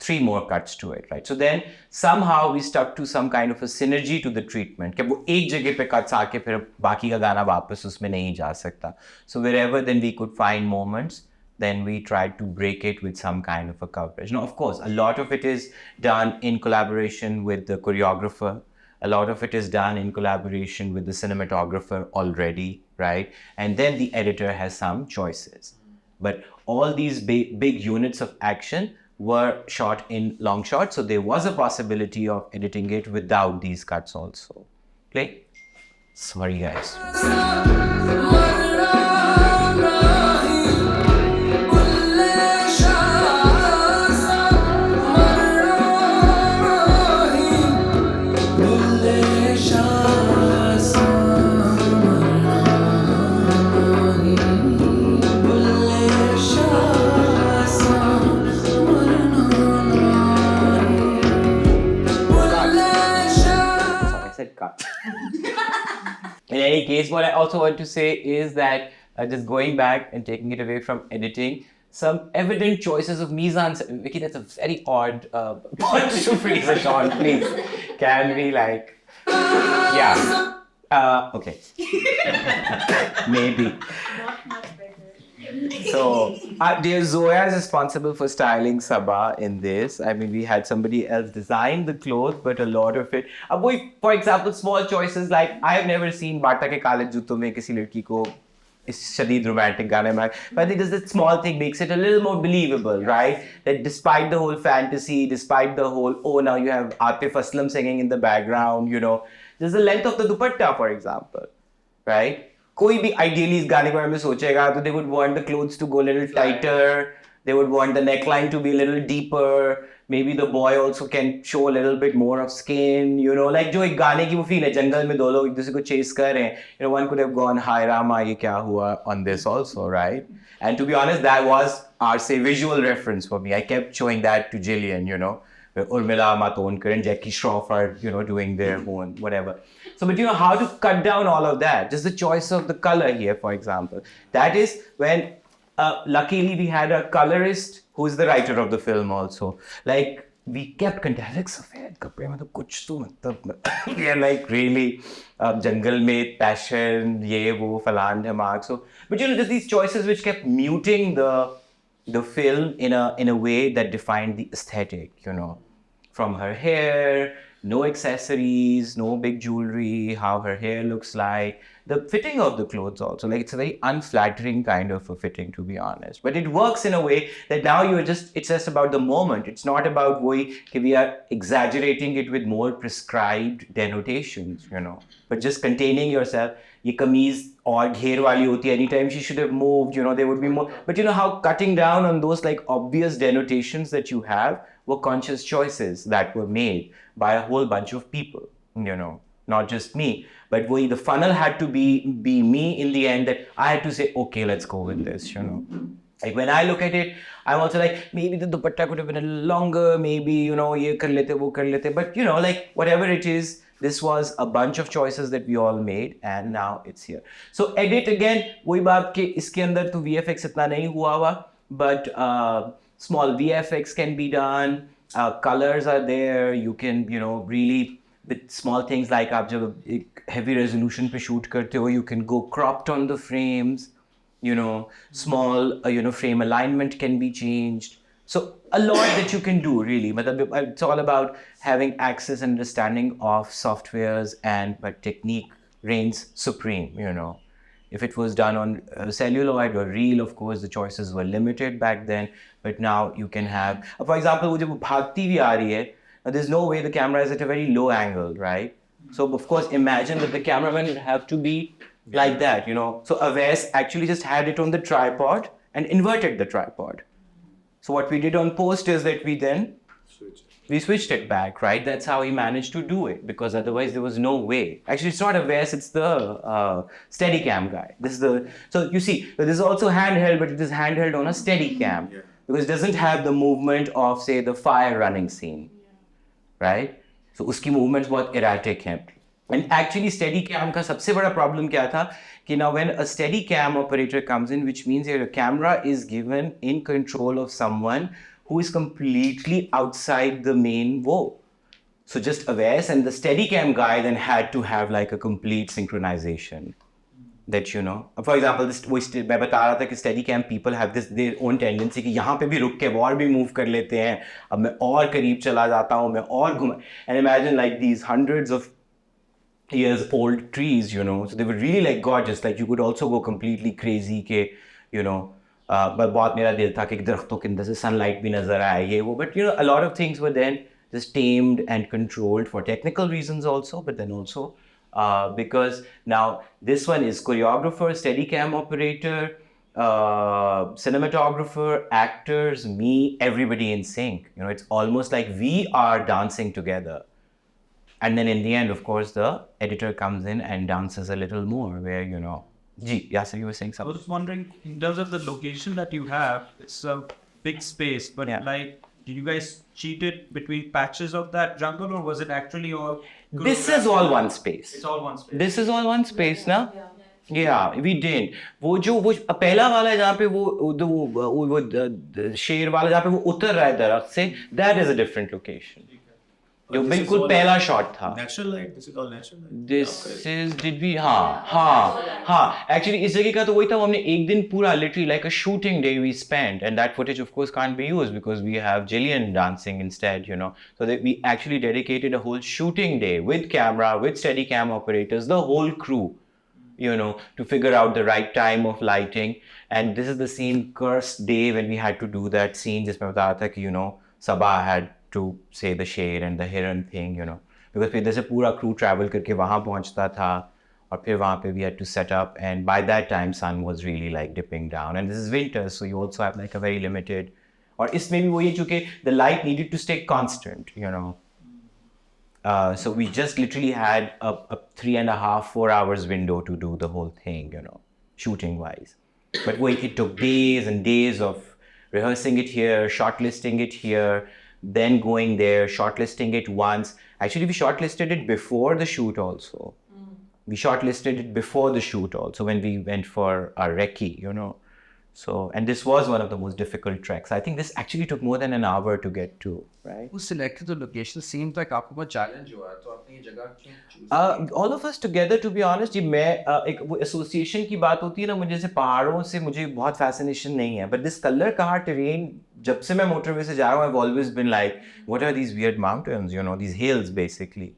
S1: 3 more cuts to it, right? So then somehow we stuck to some kind of a synergy to the treatment. कि वो एक जगह पे cuts आके फिर बाकी का गाना वापस उसमें नहीं जा सकता. So wherever then we could find moments, then we tried to break it with some kind of a coverage. Now, of course, a lot of it is done in collaboration with the choreographer. A lot of it is done in collaboration with the cinematographer already, right? And then the editor has some choices. But all these big units of action were shot in long shots, so there was a possibility of editing it without these cuts also. Play. Sorry, guys. In any case, what I also want to say is that just going back and taking it away from editing, some evident choices of mise-en-scène. Vicky, that's a very odd point to freeze it on, please. Can we like, yeah, okay, maybe.
S5: Not much better.
S1: So, dear Zoya is responsible for styling Sabah in this. I mean, we had somebody else design the clothes, but a lot of it. For example, small choices like I have never seen Bata ke kale jooton mein kisi ladki ko is shadid romantic gaane mein. But I think this small thing makes it a little more believable, right? That despite the whole fantasy, despite the whole, oh, now you have Atif Aslam singing in the background, you know, there's the length of the dupatta, for example, right? कोई भी ideally इस गाने के बारे में सोचेगा तो they would want the clothes to go a little tighter, they would want the neckline to be a little deeper, maybe the boy also can show a little bit more of skin, you know, like जो एक गाने की वो feel है, जंगल में दो लोग एक दूसरे को chase कर रहे हैं, you know, one could have gone, hi Rama, ये क्या हुआ on this also, right? And to be honest, that was our, say, visual reference for me. I kept showing that to Jillian, you know, where Urmila Matondkar and Jackie Shroff are, you know, doing their own, whatever. So, but you know, how to cut down all of that? Just the choice of the color here, for example. That is when, luckily, we had a colorist who is the writer of the film also. Like, we kept contacting, सफेद कपड़े में तो कुछ तो मतलब, we are like really, jungle में passion, ये वो फलान धमाक. So, but you know, just these choices which kept muting the film in a way that defined the aesthetic, you know, from her hair, no accessories, no big jewelry, how her hair looks like, the fitting of the clothes also, like it's a very unflattering kind of a fitting, to be honest. But it works in a way that now it's just about the moment. It's not about we are exaggerating it with more prescribed denotations, you know, but just containing yourself. ये कमीज और घेर वाली होती है, anytime she should have moved, you know, there would be more. But you know how cutting down on those like obvious denotations that you have were conscious choices that were made by a whole bunch of people, you know, not just me. But the funnel had to be me in the end, that I had to say, okay, let's go with this, you know. Like when I look at it, I'm also like, maybe the dupatta could have been a little longer, maybe, you know, ye kar lete, wo kar lete. But you know, like whatever it is, this was a bunch of choices that we all made, and now it's here. So edit again, वही बात कि इसके अंदर तो VFX इतना नहीं हुआ हुआ, but small VFX can be done. Colors are there. You can, you know, really with small things like आप जब heavy resolution पे shoot करते हो, you can go cropped on the frames. You know, small, you know, frame alignment can be changed. So a lot that you can do, really. It's all about having access and understanding of softwares, but technique reigns supreme, you know. If it was done on celluloid or reel, of course, the choices were limited back then. But now you can have, for example, wo jab bhagti bhi aa rahi hai, there's no way the camera is at a very low angle, right? So of course, imagine that the cameraman would have to be like that, you know. So Avais actually just had it on the tripod and inverted the tripod. So what we did on post is that we switched it back, right? That's how he managed to do it, because otherwise there was no way. Actually, it's not Avais, it's the Steadicam guy. So you see, this is also handheld, but it is handheld on a Steadicam, because it doesn't have the movement of, say, the fire running scene, right? So uski movements बहुत erratic हैं. And actually, Steadicam का सबसे बड़ा problem क्या था कि now when a Steadicam operator comes in, which means your camera is given in control of someone who is completely outside the main wo. So just Aves and the Steadicam guy then had to have like a complete synchronization. That you know, for example, मैं बता रहा था कि Steadicam people have this their own tendency कि यहाँ पे भी रुक के और भी move कर लेते हैं. अब मैं और करीब चला जाता हूँ, मैं और घुमा. And imagine like these hundreds of years old trees, you know, so they were really like gorgeous. Like you could also go completely crazy के, you know, but बहुत मेरा दिल था कि दरख्तों के अंदर से sunlight भी नजर आए ये वो. But you know, a lot of things were then just tamed and controlled for technical reasons also, but then also because now this one is choreographer, Steadicam operator, cinematographer, actors, me, everybody in sync. You know, it's almost like we are dancing together. And then in the end, of course, the editor comes in and dances a little more where, you know, Yasser, you were saying something.
S2: I was wondering, in terms of the location that you have, it's a big space, but like, did you guys cheat it between patches of that jungle, or was it actually all?
S1: This is all one space.
S2: It's all one space.
S1: This is all one space, na? Yeah, we did. वो पहला वाला है जहाँ पे वो शेर वाला जहाँ पे वो उतर रहा है दरख्त से, that is a different location. जो बिल्कुल पहला शॉट था.
S6: Natural light. This is all natural light.
S1: This is did we हाँ. Actually इस जगह का तो वही था. हमने एक दिन पूरा literally like a shooting day we spent, and that footage of course can't be used because we have Jillian dancing instead, you know. So that we actually dedicated a whole shooting day with camera, with Steadicam operators, the whole crew, you know, to figure out the right time of lighting. And this is the same cursed day when we had to do that scene जिसमें बता रहा था कि, you know, Sabah had to say the shade and the heron thing, you know, because फिर जैसे पूरा crew travel करके वहाँ पहुँचता था और फिर वहाँ पे we had to set up, and by that time sun was really like dipping down, and this is winter, so you also have like a very limited, और इसमें भी वही है चूँकि the light needed to stay constant, you know. So we just literally had a 3.5-4 hours window to do the whole thing, you know, shooting wise. But it took days and days of rehearsing it here, shortlisting it here, then going there, shortlisting it once. Actually, we shortlisted it before the shoot also. We shortlisted it before the shoot also when we went for our recce, you know. So, and this was one of the most difficult treks. I think this actually took more than an hour to get to, right?
S8: Who selected the location? Seems like आपको बहुत challenge हुआ है, तो आपने ये जगह क्यों choose?
S1: All of us together, to be honest, जी मैं एक वो association की बात होती है ना, मुझे जैसे पहाड़ों से मुझे बहुत fascination नहीं है, but this color कहाँ terrain, जब से मैं motorway से जा रहा हूँ, I've always been like, what are these weird mountains, you know, these hills basically.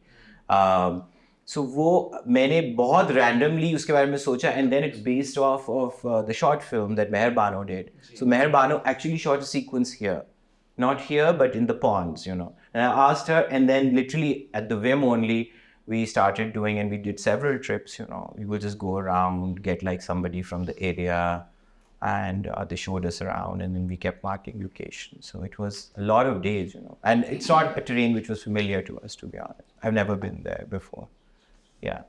S1: So वो मैंने बहुत randomly उसके बारे में सोचा, and then it's based off of the short film that Meher Bano did. So Meher Bano actually shot a sequence here, not here but in the ponds, you know. And I asked her, and then literally at the whim only we started doing, and we did several trips, you know. We would just go around, get like somebody from the area, and they showed us around, and then we kept marking locations. So it was a lot of days, you know. And it's not a terrain which was familiar to us, to be honest. I've never been there before. Yeah.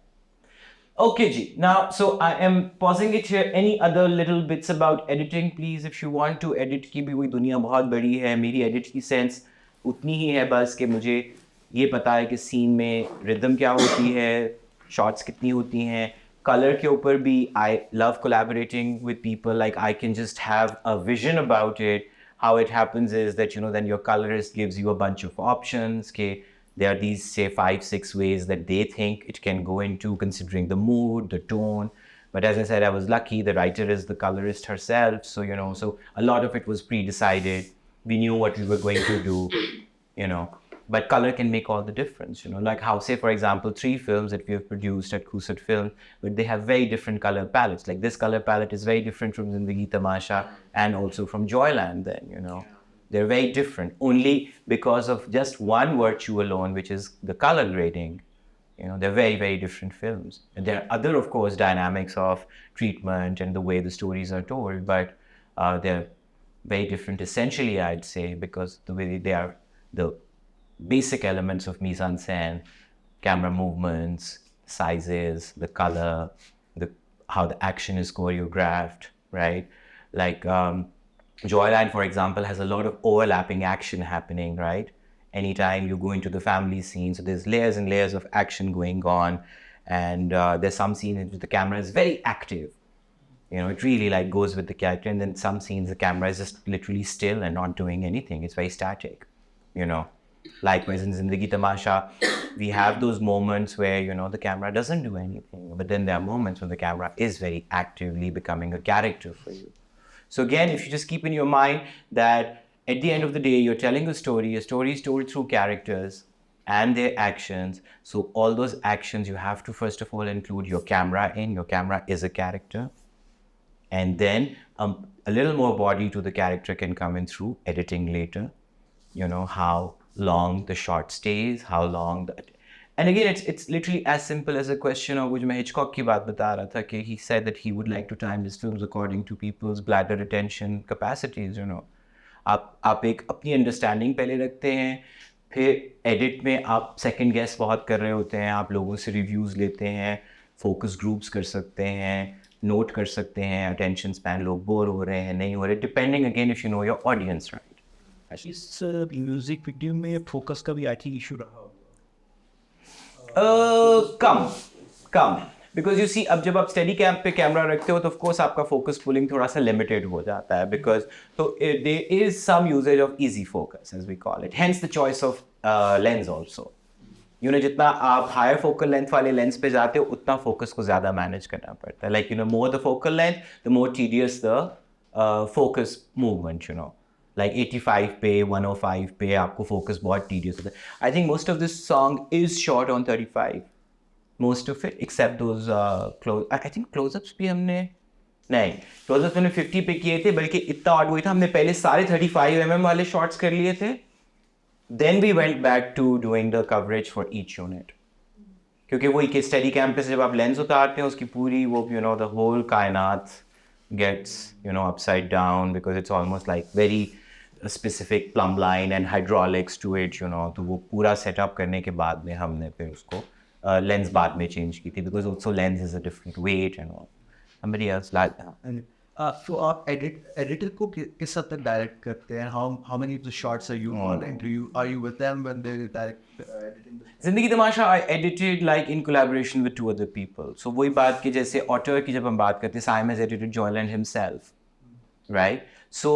S1: Okay, Ji. Now, so I am pausing it here. Any other little bits about editing, please? If you want to edit, की भी वही दुनिया बहुत बड़ी है. मेरी edit की sense उतनी ही है बस कि मुझे ये पता है कि scene में rhythm क्या होती है, shots कितनी होती हैं. Color के ऊपर भी I love collaborating with people. Like I can just have a vision about it. How it happens is that, you know, then your colorist gives you a bunch of options. Okay. There are these, say, 5-6 ways that they think it can go into, considering the mood, the tone. But as I said, I was lucky. The writer is the colorist herself. So, you know, so a lot of it was pre-decided. We knew what we were going to do, you know. But color can make all the difference, you know. Like how, say, for example, 3 films that we have produced at Khoosat Film, but they have very different color palettes. Like this color palette is very different from Zindagi Tamasha and also from Joyland then, you know. They're very different, only because of just one virtue alone, which is the color grading. You know, they're very, very different films. And there are other, of course, dynamics of treatment and the way the stories are told, but they're very different essentially, I'd say, because the way they are the basic elements of mise-en-scène, camera movements, sizes, the color, how the action is choreographed, right? Like, Joyland, for example, has a lot of overlapping action happening, right? Anytime you go into the family scene, so there's layers and layers of action going on, and there's some scenes in which the camera is very active, You know, it really like goes with the character. And then some scenes, the camera is just literally still and not doing anything. It's very static, you know. Likewise in Zindagi Tamasha, we have those moments where, you know, the camera doesn't do anything. But then there are moments when the camera is very actively becoming a character for you. So again, if you just keep in your mind that at the end of the day, you're telling a story is told through characters and their actions. So all those actions, you have to first of all include your camera in. Your camera is a character. And then a little more body to the character can come in through editing later. You know, how long the shot stays, how long the... And again, it's literally as simple as a question of which मैं Hitchcock की बात बता रहा था कि he said that he would like to time his films according to people's bladder retention capacities, you know. आप एक अपनी अंडरस्टैंडिंग पहले रखते हैं, फिर एडिट में आप सेकंड गेस बहुत कर रहे होते हैं, आप लोगों से रिव्यूज़ लेते हैं, फोकस ग्रुप्स कर सकते हैं, नोट कर सकते हैं, अटेंशन स्पैन लोग बोर हो रहे हैं, नहीं हो रहे, depending again if you know your audience right.
S6: इस म्यूजिक वीडियो में फोकस का भी आई थिंक इशू रहा होगा.
S1: कम बिकॉज यू सी, अब जब आप स्टेडी कैम पे कैमरा रखते हो तो ऑफकोर्स आपका फोकस पुलिंग थोड़ा सा लिमिटेड हो जाता है, बिकॉज तो there is some usages of easy focus as we call it, hence the choice of lens also. You know, जितना आप हायर फोकल लेंथ वाले लेंस पे जाते हो उतना फोकस को ज़्यादा मैनेज करना पड़ता है. Like you know, more the focal length the more tedious the focus movement. You know, like 85 पे 105 पे आपको फोकस बहुत टीडियस होता है. I think most of this song is shot on 35, most of it except those I think close-ups भी हमने नहीं, close-ups हमने 50 पे किए थे, बल्कि इतना ऑड हुआ था हमने पहले सारे 35 mm वाले शॉट्स कर लिए थे, then we went back to doing the coverage for each unit. क्योंकि वही कि स्टेडी कैम पे से जब आप लेंस उतारते हैं उसकी पूरी वो you know the whole कायनात gets you know upside down because it's almost like very specific plumb line and hydraulics to it, you know. तो वो पूरा सेटअप करने के बाद में हमने फिर उसको लेंस बाद में चेंज की थी, because also lens is a different weight and all. somebody else like that.
S4: So आप एडिटर को किस हद तक डायरेक्ट करते हैं? How many of the shots are you on? Are you with them when they direct editing?
S1: Zindagi Tamasha I edited like in collaboration with 2 other people. So वही बात कि जैसे auteur की जब हम बात करते हैं, Sam has edited Joyland himself, right? So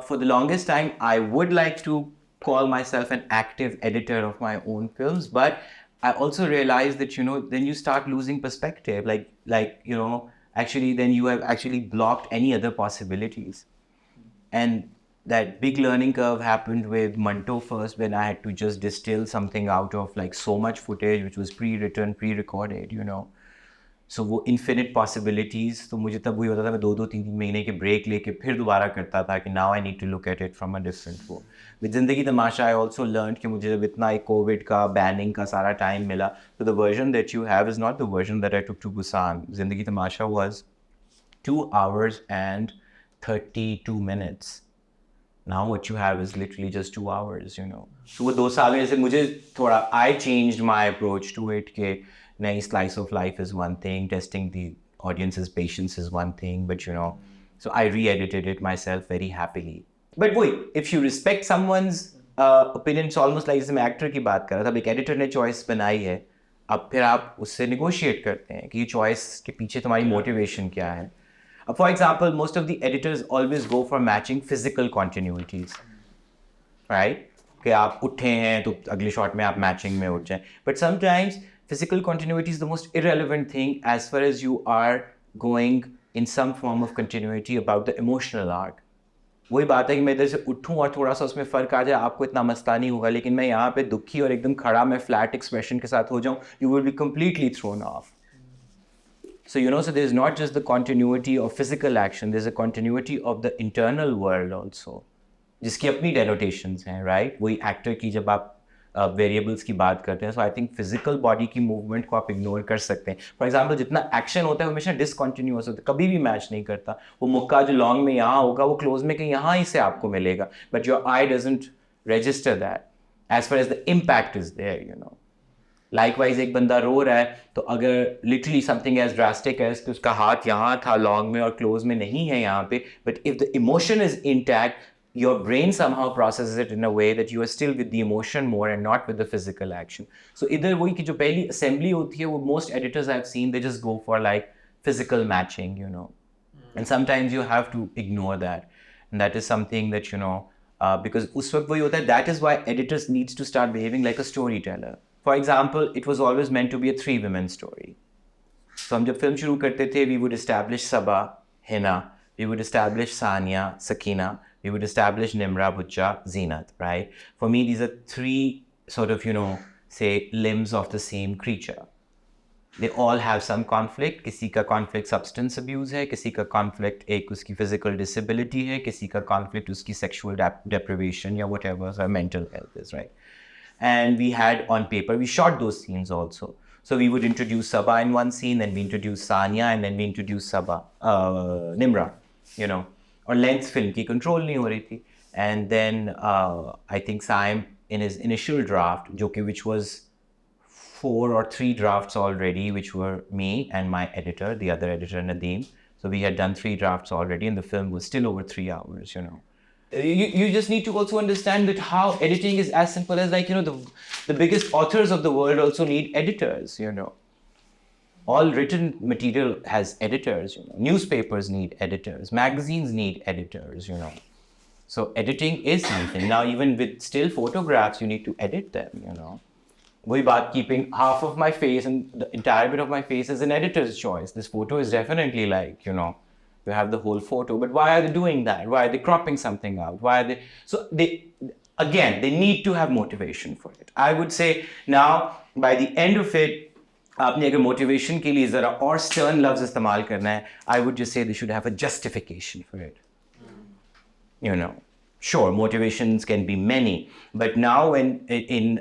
S1: for the longest time I would like to call myself an active editor of my own films, but I also realized that, you know, then you start losing perspective, like you know, actually then you have actually blocked any other possibilities. And that big learning curve happened with Manto first, when I had to just distill something out of like so much footage which was pre-written, pre-recorded, you know. So वो infinite possibilities, तो मुझे तब वही होता था, मैं 2-3 महीने के ब्रेक लेके फिर दोबारा करता था कि now I need to look at it from a different वो. With ज़िंदगी तमाशा I also learned कि मुझे जब इतना एक कोविड का बैनिंग का सारा टाइम मिला, तो the version that you have is not the version that I took to Busan. ज़िंदगी तमाशा was 2 hours and 32 minutes. Now what you have is literally just 2 hours, you know. So वो 2 साल में जैसे मुझे थोड़ा I changed my approach to it कि नहीं, slice of life is one thing, testing the audience's patience is one thing, but you know, so I re-edited it myself very happily. But wait, if you respect someone's opinion, it's almost like जैसे मैं actor की बात कर रहा था, अब एक editor ने चॉइस बनाई है, अब फिर आप उससे निगोशिएट करते हैं कि ये चॉइस के पीछे तुम्हारी मोटिवेशन क्या है. अब for example, most of the editors always go for matching physical continuities, right? कि आप उठे हैं तो अगले शॉट में आप मैचिंग में उठ जाएं. But sometimes physical continuity is the most irrelevant thing as far as you are going in some form of continuity about the emotional arc. वही बात है कि मैं इधर से उठूँ और थोड़ा सा उसमें फ़र्क आ जाए, आपको इतना मसला नहीं होगा, लेकिन मैं यहाँ पे दुखी और एकदम खड़ा मैं फ्लैट एक्सप्रेशन के साथ हो जाऊँ, you will be completely thrown off. So you know, so there is not just the continuity of physical action, there is a continuity of the internal world also, जिसकी अपनी denotations हैं, right? वही actor की जब आप variables की बात करते हैं, सो आई थिंक फिजिकल बॉडी की मूवमेंट को आप इग्नोर कर सकते हैं. फॉर एग्जांपल, जितना एक्शन होता है हमेशा डिसकंटिन्यूअस होता है, कभी भी मैच नहीं करता. वो मुक्का जो लॉन्ग में यहाँ होगा वो क्लोज में कहीं यहाँ ही से आपको मिलेगा, but your eye doesn't register that as far as the impact is there, you know. Likewise एक बंदा रो रहा है, तो अगर literally something as drastic as कि उसका हाथ यहाँ था लॉन्ग में और क्लोज में नहीं है यहाँ पे, but if the emotion is intact, your brain somehow processes it in a way that you are still with the emotion more and not with the physical action. So इधर वही कि जो पहली assembly होती है, वो most editors I've seen, they just go for like physical matching, you know. And sometimes you have to ignore that. And that is something that, because us waqt wahi hota hai, that is why editors needs to start behaving like a storyteller. For example, it was always meant to be a 3-women story. So हम जब film शुरू करते थे, we would establish Sabah, Hina, we would establish Sania, Sakina, we would establish Nimra, Butcha, Zinat, right? For me, these are 3 sort of, say, limbs of the same creature. They all have some conflict. किसी का conflict substance abuse है, किसी का conflict एक उसकी physical disability है, किसी का conflict उसकी sexual deprivation या whatever her mental health is, right? And we had on paper, we shot those scenes also. So we would introduce Sabah in one scene, then we introduce Sania, and then we introduce Nimra, और length film की control नहीं हो रही थी. And then I think Saim in his initial draft, which was 4 or 3 drafts already, which were me and my editor, the other editor, Nadeem. So we had done 3 drafts already, and the film was still over 3 hours, You just need to also understand that how editing is as simple as the biggest authors of the world also need editors, All written material has editors, Newspapers need editors, magazines need editors, So editing is something. Now even with still photographs, you need to edit them, वही बात, keeping half of my face and the entire bit of my face is an editor's choice. This photo is definitely you have the whole photo, but why are they doing that? Why are they cropping something out? Why are they... So they need to have motivation for it. I would say now, by the end of it, आपने अगर motivation के लिए ज़रा और stern लफ्ज़ इस्तेमाल करना है, I would just say they should have a justification for it. Sure, motivations can be many, but now when in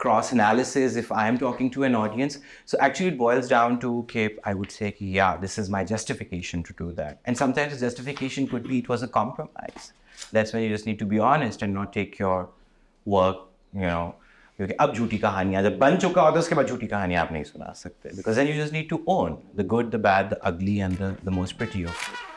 S1: cross-analysis, if I am talking to an audience, so actually it boils down to, I would say, yeah, this is my justification to do that. And sometimes the justification could be it was a compromise. That's when you just need to be honest and not take your work, क्योंकि अब झूठी कहानियाँ जब बन चुका होता है उसके बाद झूठी कहानियाँ आप नहीं सुना सकते, because then you just need to own the good, the bad, the ugly and the most pretty of it.